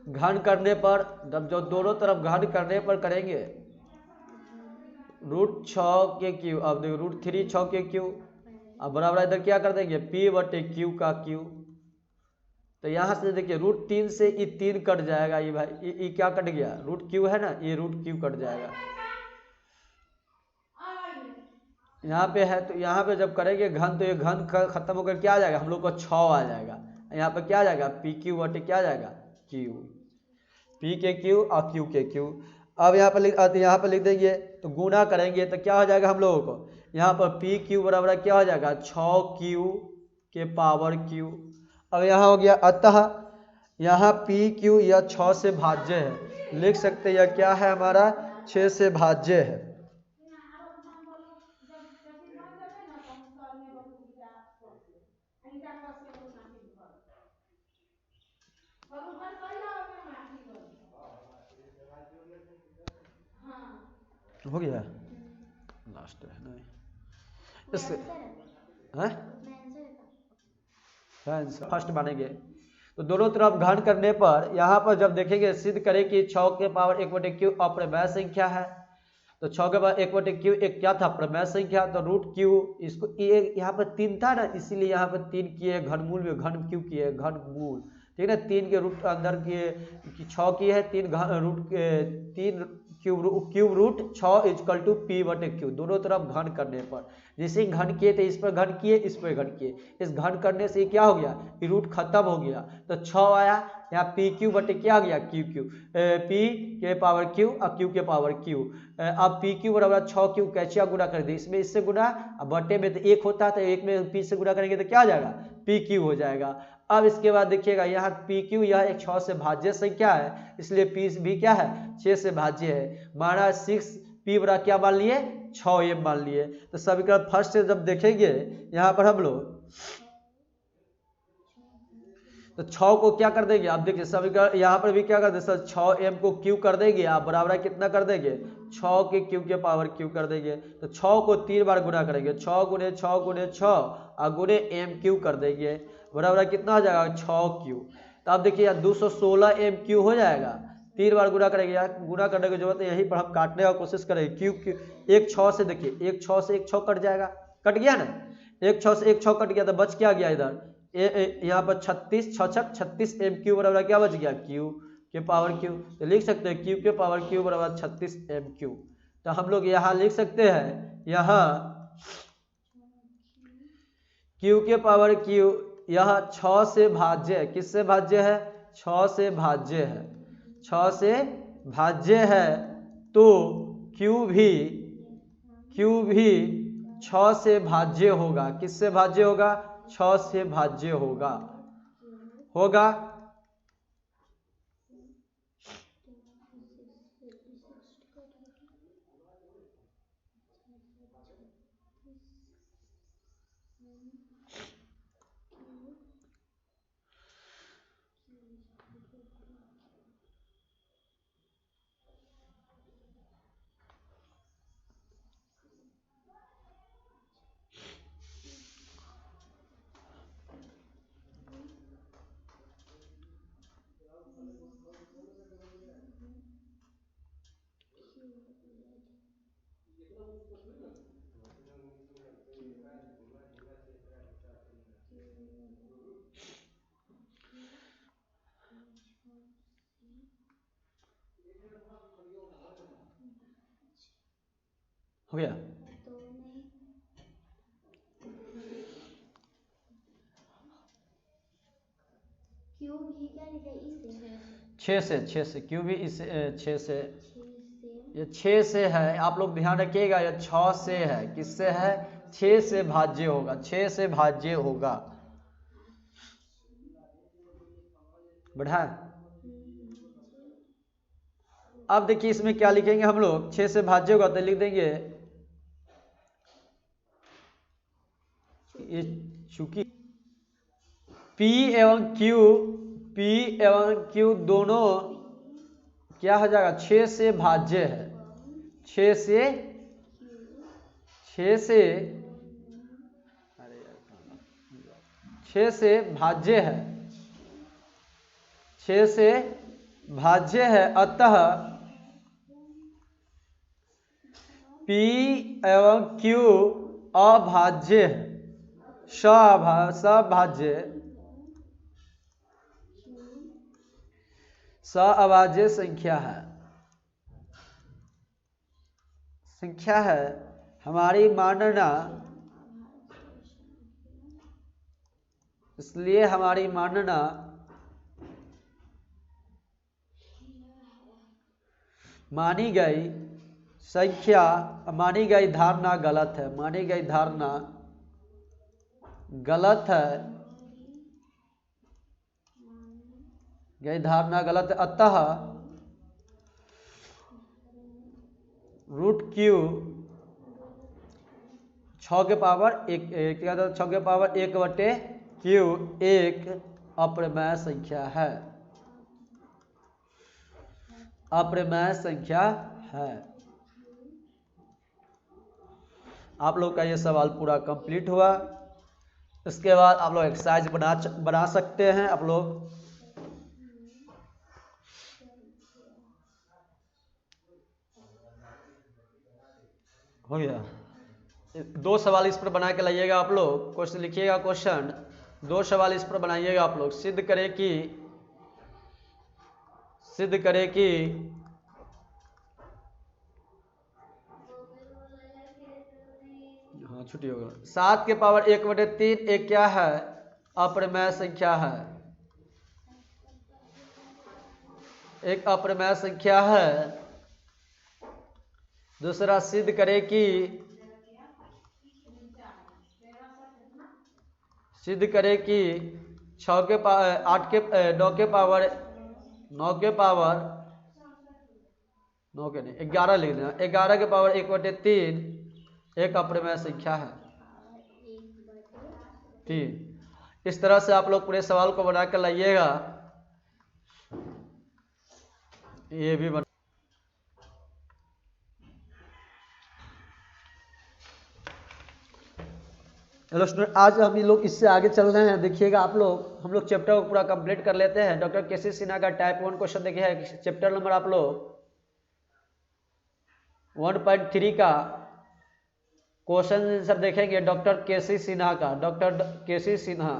घन करने पर, जब जो दोनों तरफ घन करने पर करेंगे √6 के क्यू, अब देखो √3 6 के क्यू, अब बराबर इधर क्या कर देंगे P/Q का क्यू। तो यहाँ से देखिए √3 से ये 3 कट जाएगा, ये भाई ये क्या कट गया, √Q है ना, ये √Q कट जाएगा। यहाँ पे है, तो यहाँ पे जब करेंगे घन, तो ये घन खत्म होकर क्या आ जाएगा, हम लोग को 6 आ जाएगा। यहाँ पे क्या आ जाएगा PQ/, क्या आ जाएगा Q, P के Q और Q के Q। अब यहाँ पर लिख देंगे, तो गुना करेंगे तो क्या हो जाएगा हम लोगों को, यहाँ पर PQ बराबर क्या हो जाएगा 6Q के पावर Q। अब यहाँ हो गया, अतः यहाँ PQ यह 6 से भाज्य है, लिख सकते हैं यह क्या है हमारा 6 से भाज्य है। हो गया लास्ट है नहीं इससे फर्स्ट बनेंगे। तो दोनों तरफ घन करने पर यहाँ पर जब देखेंगे, सिद्ध करें कि 6 के पावर 1/Q अप्रमेय संख्या है। तो 6 के पावर 1/Q एक क्या था, प्रमेय संख्या। तो √Q इसको यहाँ पर 3 था ना, इसीलिए यहाँ पर 3 किए, घनमूल में घन क्यों किए, घनमूल, ठीक है ना। 3 के रूट अंदर किए 6 की है, 3 क्यूब रूट 6 = P/Q, दोनों तरफ घन करने पर। जैसे ही घन किए थे, इस पर घन किए, इस पर घन किए, इस घन करने से क्या हो गया, ये रूट खत्म हो गया, तो 6 आया। यहाँ PQ/, क्या आ गया QQ, P के पावर Q और Q के पावर Q। अब PQ बराबर 6Q, कैसे गुना कर दे, इसमें इससे गुना, अब बटे में तो 1 होता है, तो 1 में P से गुना करेंगे तो क्या आ जाएगा PQ हो जाएगा। अब इसके बाद देखिएगा यहाँ PQ यह एक 6 से भाज्य संख्या है, इसलिए P भी क्या है 6 से भाज्य है। माना 6P बराबर क्या मान लिए 6M मान लिए। तो समीकरण फर्स्ट से जब देखेंगे यहाँ पर हम लोग, तो 6 को क्या कर देंगे, आप देखिए समीकरण यहाँ पर भी क्या कर देंगे, 6M को Q कर देंगे, आप बराबर कितना कर देंगे 6 के Q के पावर Q कर देंगे। तो 6 को 3 बार गुना करेंगे, 6 गुने 6 गुने 6 और गुने MQ कर देंगे, बराबर कितना हो जाएगा 6Q। तो आप देखिए यार 216MQ हो जाएगा, 3 बार गुना करेंगे, यार गुना करने की जरूरत है, यहीं पर हम काटने का कोशिश करेंगे। Q एक 6 से, देखिए एक 6 से एक 6 कट जाएगा, कट गया ना, एक 6 से एक 6 कट गया, तो बच क्या गया इधर यहाँ पर 36 36 MQ बराबर क्या बच गया Q के पावर Q। तो लिख सकते हैं Q के पावर Q बराबर 36 MQ। तो हम लोग यहाँ लिख सकते हैं, यहाँ Q के पावर Q यह 6 से भाज्य है, किससे भाज्य है 6 से भाज्य है, 6 से भाज्य है। तो Q भी 6 से भाज्य होगा, किससे भाज्य होगा 6 से भाज्य होगा। होगा हो गया। तो नहीं क्यों भी क्या लिखा है इसे 6 से क्यों भी इस 6 से, 6 से ये 6 से है, आप लोग ध्यान रखिएगा, ये 6 से है, किससे है, 6 से भाज्य होगा, 6 से भाज्य होगा। बढ़ा। अब देखिए इसमें क्या लिखेंगे हम लोग, 6 से भाज्य होगा तो लिख देंगे ये चूंकि P एवं Q दोनों क्या हो जाएगा, 6 से भाज्य है, 6 से 6 से अरे यार 6 से भाज्य है, 6 से भाज्य है, अतः P एवं Q अभाज्य है, सभाज्य अभाज्य संख्या है हमारी मानना, इसलिए हमारी मानना मानी गई संख्या, मानी गई धारणा गलत है, मानी गई धारणा गलत है, गई धारणा गलत है, अतः √Q 6 के पावर 1/Q एक अप्रमेय संख्या है, अप्रमेय संख्या है। आप लोग का ये सवाल पूरा कंप्लीट हुआ। इसके बाद आप लोग एक्सरसाइज बना सकते हैं। आप लोग हो गया, 2 सवाल इस पर बना के लाइएगा। आप लोग क्वेश्चन लिखिएगा, क्वेश्चन 2 सवाल इस पर बनाइएगा। आप लोग सिद्ध करें कि हाँ छुट्टी होगा, 7 के पावर 1/3 एक क्या है, अप्रमेय संख्या है, एक अप्रमेय संख्या है। दूसरा सिद्ध करें कि 6 के पावर 8 के 9 के पावर 9 के नहीं 11 लिख देना, 11 के पावर 1/3 एक अप्रमेय संख्या है 3। इस तरह से आप लोग पूरे सवाल को बना कर लाइएगा। ये भी हेलो स्टूडेंट, आज हम लोग इससे आगे चल रहे हैं। देखिएगा आप लोग, हम लोग चैप्टर को पूरा कंप्लीट कर लेते हैं। डॉक्टर केसी सिन्हा का टाइप 1 क्वेश्चन देखिए, चैप्टर नंबर आप लोग 1.3 का क्वेश्चन सब देखेंगे। डॉक्टर केसी सिन्हा का, डॉक्टर केसी सिन्हा,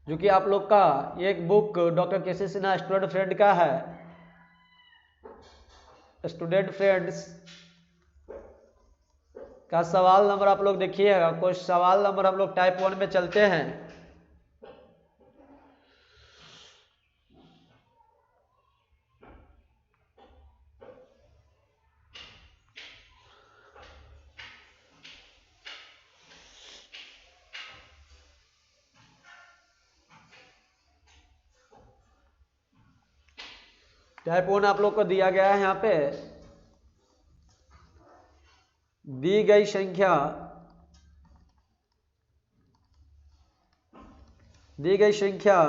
जो कि आप लोग का एक बुक डॉक्टर केसी सिन्हा स्टूडेंट फ्रेंड का है। स्टूडेंट फ्रेंड्स का सवाल नंबर आप लोग देखिएगा। कुछ सवाल नंबर हम लोग टाइप 1 में चलते हैं। टाइप 1 आप लोग को दिया गया है। यहाँ पे दी गई संख्या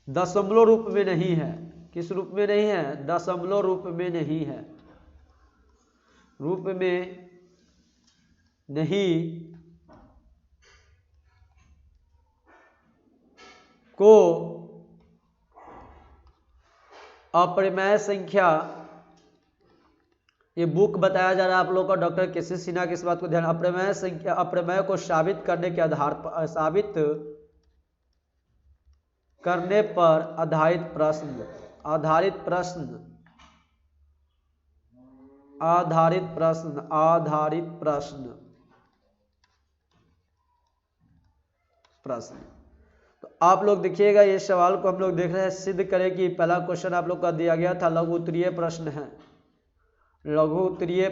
दशमलव रूप में नहीं है। किस रूप में नहीं है? दशमलव रूप में नहीं है। रूप में नहीं को अप्रमेय संख्या, ये बुक बताया जा रहा है आप लोग का डॉक्टर केसी सिन्हा की। इस बात को ध्यान, अप्रमेय संख्या, अप्रमेय को साबित करने के आधार पर आधारित प्रश्न। तो आप लोग देखिएगा, ये सवाल को हम लोग देख रहे हैं, सिद्ध करें कि पहला क्वेश्चन आप लोग का दिया गया था, लघु उत्तरीय प्रश्न है। लघु उत्तरीय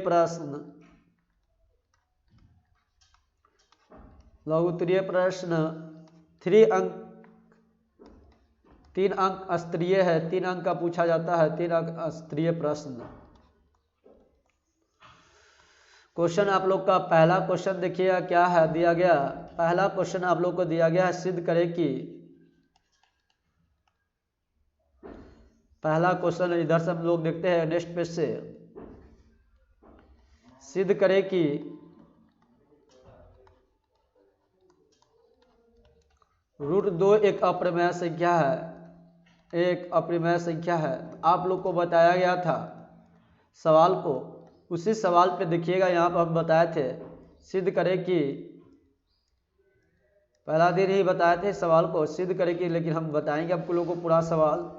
प्रश्न 3 अंक स्तरीय है, 3 अंक का पूछा जाता है, 3 अंक स्तरीय प्रश्न। क्वेश्चन आप लोग का पहला क्वेश्चन देखिएगा क्या है दिया गया। पहला क्वेश्चन आप लोग को दिया गया है, सिद्ध करें कि, पहला क्वेश्चन इधर से हम लोग देखते हैं नेक्स्ट पेज से, सिद्ध करें कि √2 एक अप्रमेय संख्या है। एक अप्रमेय संख्या है। आप लोग को बताया गया था सवाल को, उसी सवाल पे देखिएगा, यहाँ पर हम बताए थे सिद्ध करें कि, पहला दिन ही बताए थे सवाल को सिद्ध करें कि, लेकिन हम बताएंगे आपको लोगों को पूरा सवाल।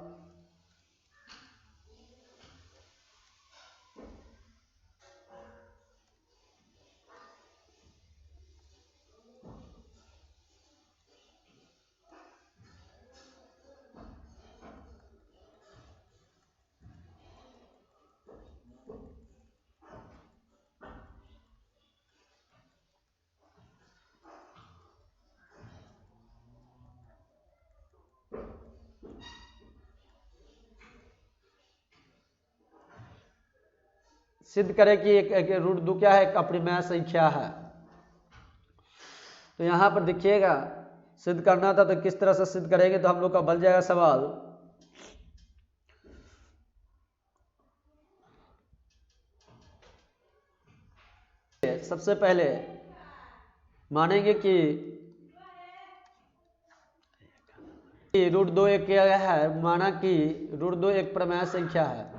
सिद्ध करें कि एक √2 क्या है? एक अप्रमेय संख्या है। तो यहां पर देखिएगा, सिद्ध करना था तो किस तरह से सिद्ध करेंगे, तो हम लोग का बन जाएगा सवाल। सबसे पहले मानेंगे कि √2 एक क्या है, माना कि √2 एक प्रमेय संख्या है।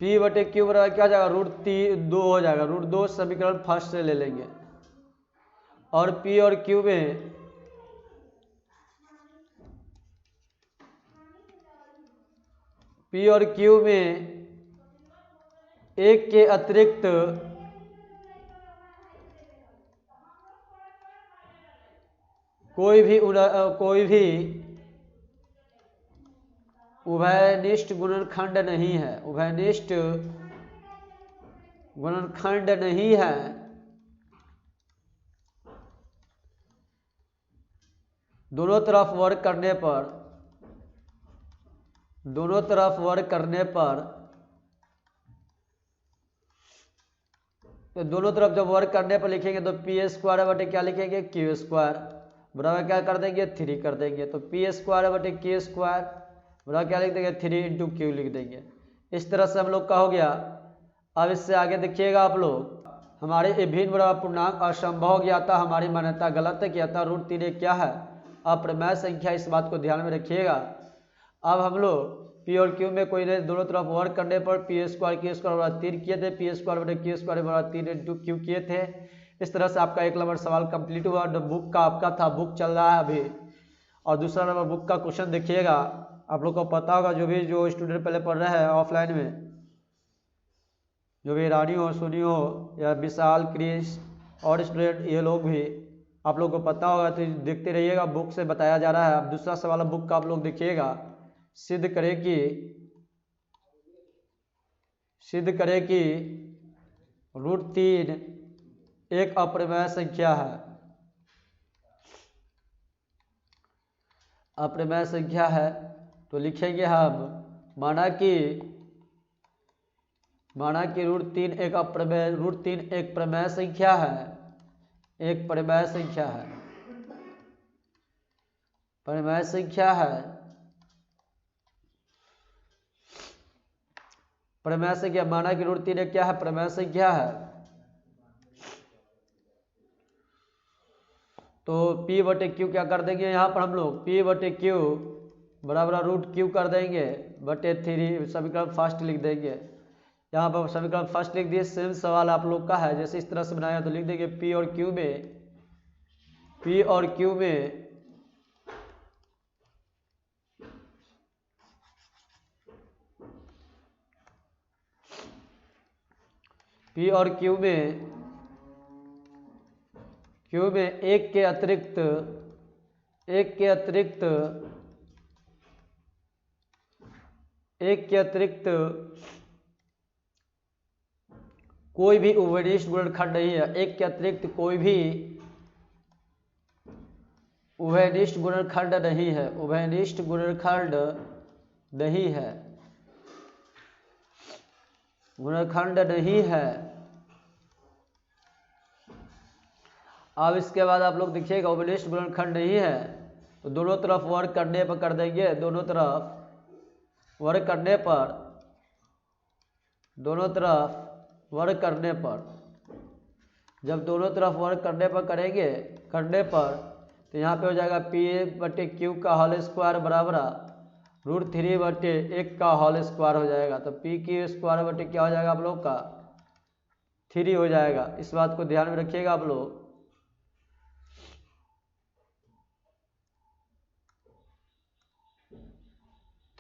P/Q बराबर क्या जाएगा? √2 हो जाएगा। √2 समीकरण फर्स्ट से ले लेंगे, और P और Q में एक के अतिरिक्त कोई भी उभयनिष्ठ गुणनखंड नहीं है। उभयनिष्ठ गुणनखंड नहीं है। दोनों तरफ वर्ग करने पर तो दोनों तरफ जब वर्ग करने पर लिखेंगे तो P² बटे क्या लिखेंगे? Q² बराबर क्या कर देंगे? 3 कर देंगे। तो P² बटे Q² बराबर क्या लिख देंगे? 3 × Q लिख देंगे। इस तरह से हम लोग का हो गया। अब इससे आगे देखिएगा आप लोग, हमारे ये भिन्न बराबर पूर्णांक असंभव ज्ञाता, हमारी मान्यता गलत है। क्या था? √3 एक क्या है? अप्रमेय संख्या। इस बात को ध्यान में रखिएगा। अब हम लोग P और Q में कोई नहीं, दोनों तरफ वर्ग करने पर P² Q² बराबर 3 किए थे। P² बटे Q² बराबर 3 × Q किए थे। इस तरह से आपका 1 नंबर सवाल कंप्लीट हुआ। बुक का आपका था, बुक चल रहा है अभी। और दूसरा नंबर बुक का क्वेश्चन देखिएगा, आप लोग को पता होगा, जो स्टूडेंट पहले पढ़ रहे हैं ऑफलाइन में, जो भी रानी हो, सोनी हो, या विशाल, क्रिश और स्टूडेंट, ये लोग भी आप लोग को पता होगा, तो देखते रहिएगा, बुक से बताया जा रहा है। अब दूसरा सवाल बुक का आप लोग देखिएगा, सिद्ध करें कि √3 एक अप्रमेय संख्या है। अप्रमेय संख्या है तो लिखेंगे हम माना कि √3 एक अप्रमेय √3 एक प्रमेय संख्या है, एक प्रमेय संख्या है, प्रमेय संख्या है, प्रमेय संख्या माना कि √3 एक क्या है, प्रमेय संख्या है। तो P/Q क्या कर देंगे यहाँ पर हम लोग, P/Q बराबर √Q कर देंगे बटे 3, समीकरण फर्स्ट लिख देंगे। यहाँ पर समीकरण फर्स्ट लिख दिए। सेम सवाल आप लोग का है, जैसे इस तरह से बनाया तो लिख देंगे P और Q में P और Q में एक के अतिरिक्त कोई भी उभयनिष्ठ गुणनखंड नहीं है। एक के अतिरिक्त कोई भी उभयनिष्ठ गुणनखंड नहीं है, उभयनिष्ठ गुणनखंड नहीं है, गुणनखंड नहीं है। अब इसके बाद आप लोग देखिएगा उभयनिष्ठ गुणनखंड नहीं है तो दोनों तरफ वर्ग करने पर कर देंगे, दोनों तरफ वर्ग करने पर, दोनों तरफ वर्ग करने पर, जब दोनों तरफ वर्ग करने पर करेंगे, करने पर तो यहाँ पे हो जाएगा P/Q का होल स्क्वायर बराबर √3/1 का होल स्क्वायर हो जाएगा। तो P/Q² बटे क्या हो जाएगा आप लोग का 3 हो जाएगा। इस बात को ध्यान में रखिएगा आप लोग।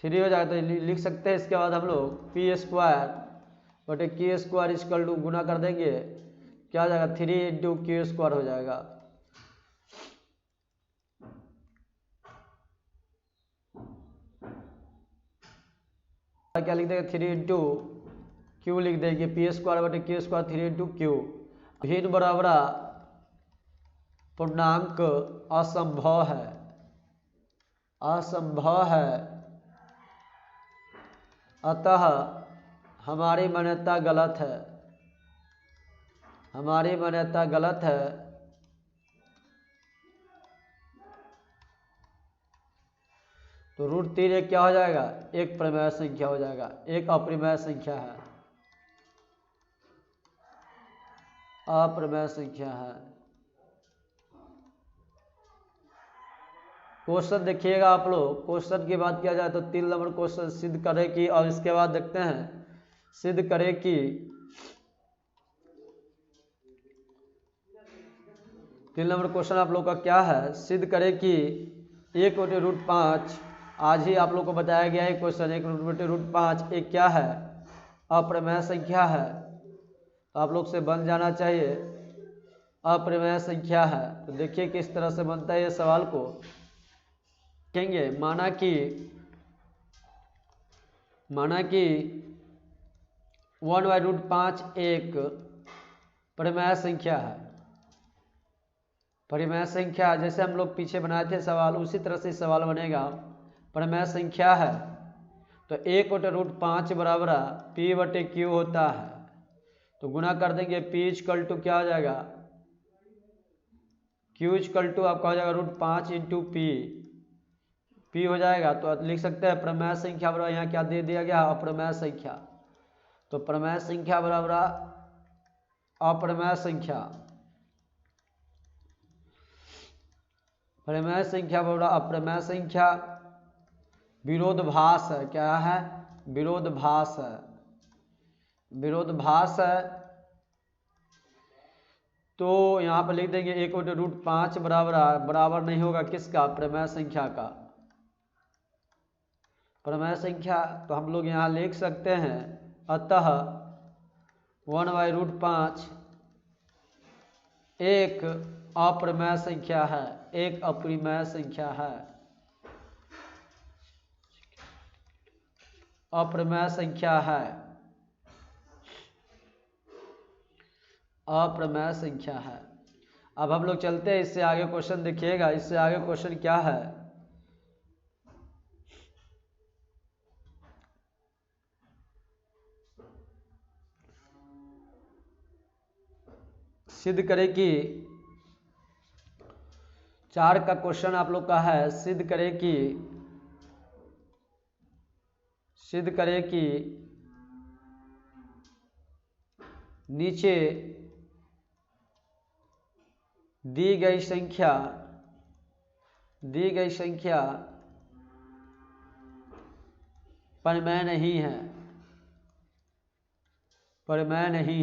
थ्री हो जाएगा तो लिख सकते हैं। इसके बाद हम लोग P²/Q² इक्वल टू गुना कर देंगे, क्या हो जाएगा 3 × Q² हो जाएगा। क्या लिख देंगे 3 × Q लिख देंगे, P²/Q² 3 × Q। भिन्न बराबर पूर्णांक असंभव है, असंभव है, अतः हमारी मान्यता गलत है, हमारी मान्यता गलत है। तो √3 एक क्या हो जाएगा, एक प्रमेय संख्या हो जाएगा, एक अप्रमेय संख्या है, अप्रमेय संख्या है। क्वेश्चन देखिएगा आप लोग। क्वेश्चन की बात किया जाए तो 3 नंबर क्वेश्चन सिद्ध करे कि, और इसके बाद देखते हैं सिद्ध करे कि 3 नंबर क्वेश्चन आप लोग का क्या है, सिद्ध करे कि 1/√5, आज ही आप लोग को बताया गया है क्वेश्चन 1/√5 एक क्या है, अप्रमेय संख्या है। तो आप लोग से बन जाना चाहिए अप्रमेय संख्या है। तो देखिए किस तरह से बनता है ये सवाल को कहेंगे। माना कि 1/√5 एक परिमेय संख्या है, परिमेय संख्या जैसे हम लोग पीछे बनाए थे सवाल उसी तरह से सवाल बनेगा। परिमेय संख्या है तो 1/√5 बराबर P/Q होता है, तो गुना कर देंगे P इक्वल टू क्या हो जाएगा, Q इक्वल टू आपका हो जाएगा √5 × P हो जाएगा। तो लिख सकते हैं प्रमेय संख्या बराबर, यहाँ क्या दे दिया गया, अप्रमेय संख्या। तो प्रमेय संख्या बराबर अप्रमेय संख्या, प्रमेय संख्या बराबर अप्रमेय संख्या। विरोधाभास है, क्या है, विरोधाभास है, विरोधाभास है। तो यहाँ पर लिख देंगे 1/√5 बराबर नहीं होगा किसका, प्रमेय संख्या का, प्रमेय संख्या। तो हम लोग यहाँ लिख सकते हैं अतः 1/√5 एक अप्रमेय संख्या है, एक अप्रमेय संख्या है, अप्रमेय संख्या है, अप्रमेय संख्या है। अब हम लोग चलते हैं इससे आगे क्वेश्चन देखिएगा। इससे आगे क्वेश्चन क्या है, सिद्ध करे कि 4 का क्वेश्चन आप लोग का है, सिद्ध करे कि नीचे दी गई संख्या परिमेय नहीं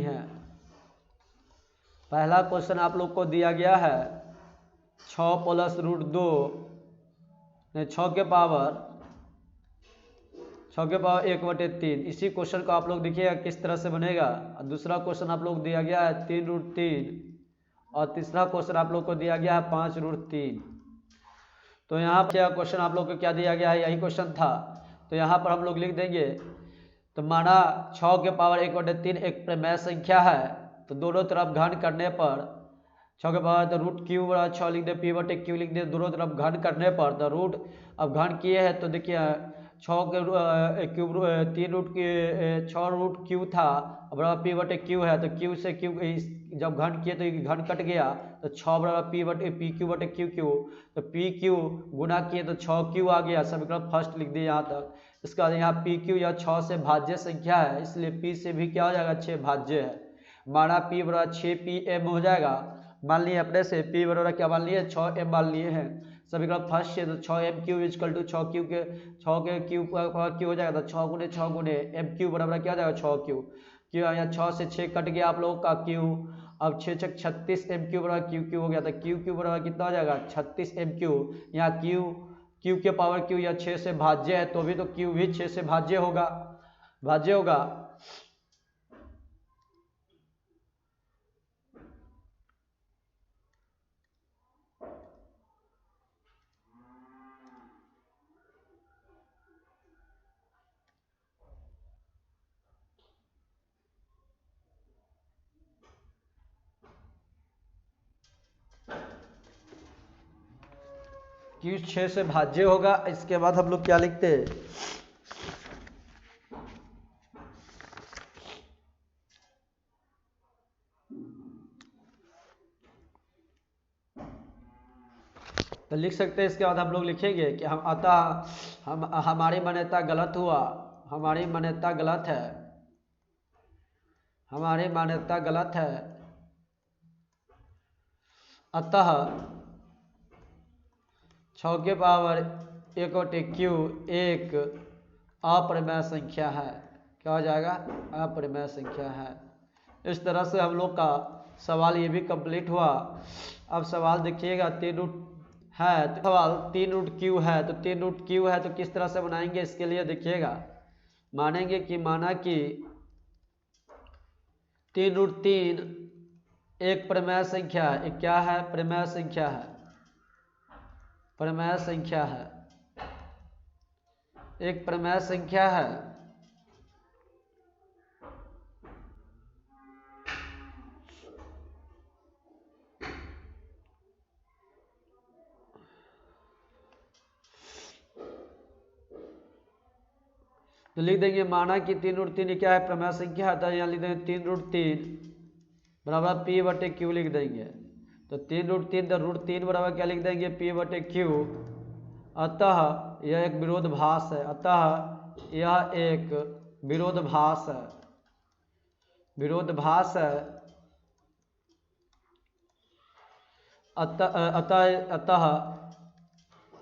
है। पहला क्वेश्चन आप लोग को दिया गया है 6 + √2 6 के पावर 1/3। इसी क्वेश्चन को आप लोग देखिएगा किस तरह से बनेगा। और दूसरा क्वेश्चन आप लोग दिया गया है 3√3 और तीसरा क्वेश्चन आप लोग को दिया गया है 5√3। तो यहाँ पर क्वेश्चन आप लोग को क्या दिया गया है, यही क्वेश्चन था। तो यहाँ पर हम लोग लिख देंगे, तो माना 6 के पावर 1/3 एक परिमेय संख्या है, तो दोनों तरफ घन करने पर 6 के पावर तो √3 लिख दे, p/q लिख दे, दोनों तरफ घन करने पर तो रूट अब घन किए हैं तो देखिए 6 के क्यूब 6√q था, बराबर p/q है, तो q से q जब घन किए तो घन कट गया, तो 6 बराबर pq/q, तो pq गुना किए तो 6q आ गया। समीकरण फर्स्ट लिख दिए यहाँ तक। इसके बाद यहाँ pq या 6 से भाज्य संख्या है, इसलिए p से भी क्या हो जाएगा, 6 भाज्य है। माना p बराबर 6pm हो जाएगा। मान लिए अपने से p बराबर क्या मान लिए, 6m मान लिए हैं। समीकरण फर्स्ट से तो 6m³ = 6 के क्यूब क्यू हो जाएगा, तो 6 × 6 × m³ बराबर क्या हो जाएगा, 6q। क्यों यहाँ 6 से 6 कट गया आप लोगों का q, अब 6 × 36 m³ बराबर q हो गया, तो q³ बराबर कितना हो जाएगा, 36 m³। यहाँ q के पावर q या 6 से भाज्य है, तो भी तो q भी 6 से भाज्य होगा। q 6 से भाज्य होगा। इसके बाद हम लोग क्या लिखते हैं, तो लिख सकते हैं। इसके बाद हम लोग लिखेंगे कि हमारी मान्यता गलत हुआ, हमारी मान्यता गलत है, अतः 6 के पावर 1/q एक अपरिमेय संख्या है। क्या हो जाएगा, अपरिमेय संख्या है। इस तरह से हम लोग का सवाल ये भी कंप्लीट हुआ। अब सवाल देखिएगा 3√q है, तो 3√q है तो किस तरह से बनाएंगे, इसके लिए देखिएगा। मानेंगे कि माना कि 3√3 एक परिमेय संख्या है। क्या है, परिमेय संख्या है, एक परिमेय संख्या है। तो लिख देंगे माना कि 3√3 क्या है, परिमेय संख्या है, तो यहाँ लिख देंगे 3√3 बराबर p/q लिख देंगे। तो 3√3 तो √3 बराबर क्या लिख देंगे, p/q। अतः यह एक विरोधाभास है, अतः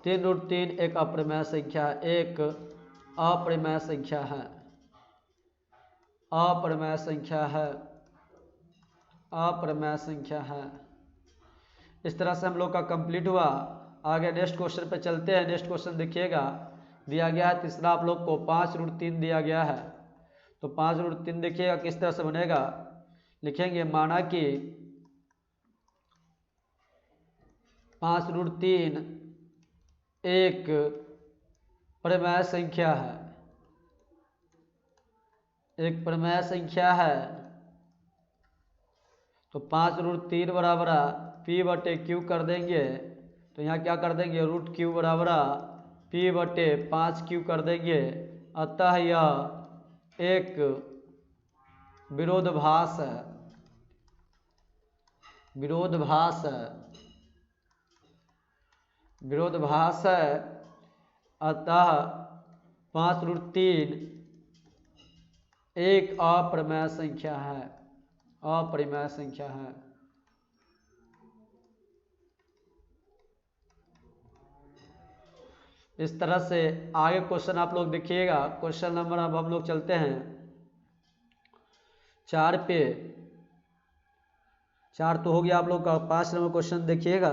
3√3 एक अपरिमेय संख्या है। इस तरह से हम लोग का कंप्लीट हुआ। आगे नेक्स्ट क्वेश्चन पे चलते हैं। नेक्स्ट क्वेश्चन देखिएगा, दिया गया है तीसरा आप लोग को 5√3 दिया गया है। तो 5√3 देखिएगा किस तरह से बनेगा। लिखेंगे माना कि 5√3 एक परिमेय संख्या है, तो 5√3 बराबर p/q कर देंगे। तो यहाँ क्या कर देंगे, √q बराबर p/5q कर देंगे। अतः यह एक विरोधाभास है, विरोधाभास है, विरोधाभास है, अतः 5√3 एक अप्रमेय संख्या है, अपरिमेय संख्या है। इस तरह से आगे क्वेश्चन आप लोग देखिएगा। क्वेश्चन नंबर अब हम लोग चलते हैं 4 पे। 4 तो हो गया आप लोग का। 5 नंबर क्वेश्चन देखिएगा।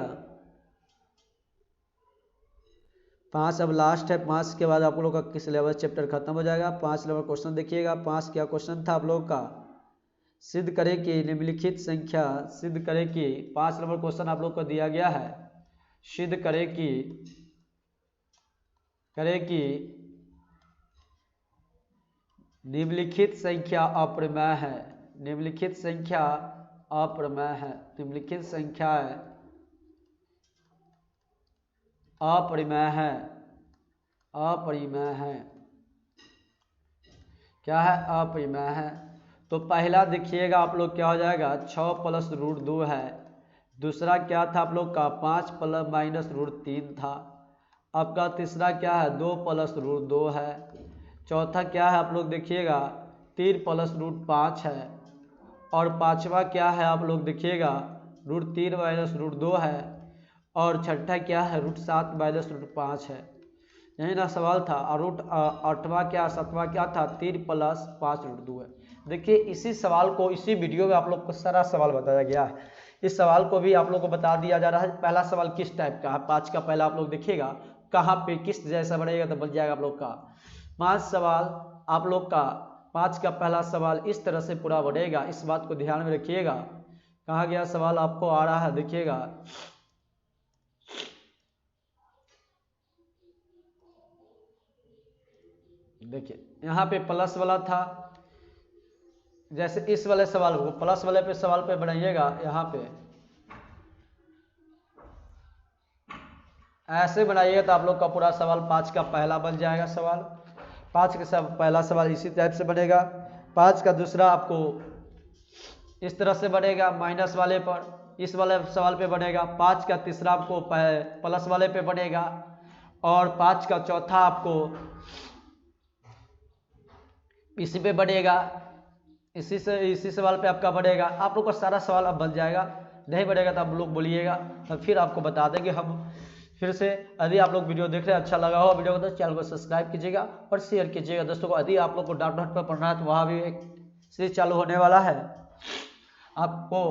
5 अब लास्ट है। 5 के बाद आप लोग का सिलेबस चैप्टर खत्म हो जाएगा। 5 नंबर क्वेश्चन देखिएगा। 5 क्या क्वेश्चन था आप लोग का, सिद्ध करें कि निम्नलिखित संख्या, सिद्ध करें कि 5 नंबर क्वेश्चन आप लोग को दिया गया है, सिद्ध करें कि निम्नलिखित संख्या अप्रमेय है, निम्नलिखित संख्या अप्रमेय है, निम्नलिखित संख्या अपरिमेय है, अपरिमेय है। क्या है? अपरिमेय है। तो पहला देखिएगा आप लोग क्या हो जाएगा, 6 + √2 है। दूसरा क्या था आप लोग का, 5 ± √3 था। आपका तीसरा क्या है, 2 + √2 है। चौथा क्या है आप लोग देखिएगा, 3 + √5 है। और पांचवा क्या है आप लोग देखिएगा, √3 - √2 है। और छठा क्या है, √7 - √5 है। यही ना सवाल था। और आठवां क्या, 7वां क्या था, 3 + 5 √2 है। देखिए इसी सवाल को, इसी वीडियो में आप लोग को सारा सवाल बताया गया है। इस सवाल को भी आप लोग को बता दिया जा रहा है। पहला सवाल किस टाइप का है, 5 का पहला आप लोग देखिएगा कहाँ पे किस जैसा बढ़ेगा तो बन जाएगा आप लोग का 5 सवाल। आप लोग का 5 का पहला सवाल इस तरह से पूरा बढ़ेगा। इस बात को ध्यान में रखिएगा। कहाँ गया सवाल आपको आ रहा है, देखिएगा देखिए यहाँ पे प्लस वाला था। जैसे इस वाले सवाल को प्लस वाले पे सवाल पे बनाइएगा, यहाँ पे ऐसे बनाइएगा तो आप लोग का पूरा सवाल 5 का पहला बन जाएगा। सवाल 5 का पहला सवाल इसी टाइप से बनेगा। 5 का दूसरा आपको इस तरह से बनेगा, माइनस वाले पर, इस वाले सवाल पे बनेगा। 5 का तीसरा आपको प्लस वाले पे बनेगा। और 5 का चौथा आपको इसी पे बनेगा, इसी सवाल पे आपका बनेगा। आप लोग का सारा सवाल अब बन जाएगा। नहीं बनेगा तो आप लोग बोलिएगा, तो फिर आपको बता देंगे हम फिर से। यदि आप लोग वीडियो देख रहे हैं, अच्छा लगा हो वीडियो को तो चैनल को सब्सक्राइब कीजिएगा और शेयर कीजिएगा दोस्तों को। यदि आप लोग को डाउट पर पढ़ना है तो वहाँ भी एक सीरीज चालू होने वाला है। आपको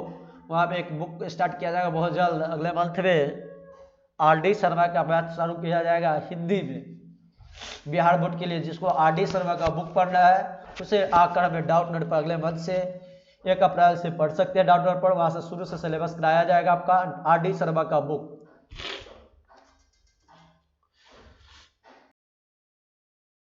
वहाँ पे एक बुक स्टार्ट किया जाएगा बहुत जल्द। अगले मंथ में RD शर्मा का बैच चालू किया जाएगा हिंदी में, बिहार बोर्ड के लिए। जिसको RD शर्मा का बुक पढ़ना है उसे आकर हमें डाउटनेट पर अगले मंथ से 1 अप्रैल से पढ़ सकते हैं। डाउटनेट पर वहाँ से शुरू से सिलेबस कराया जाएगा आपका RD शर्मा का बुक।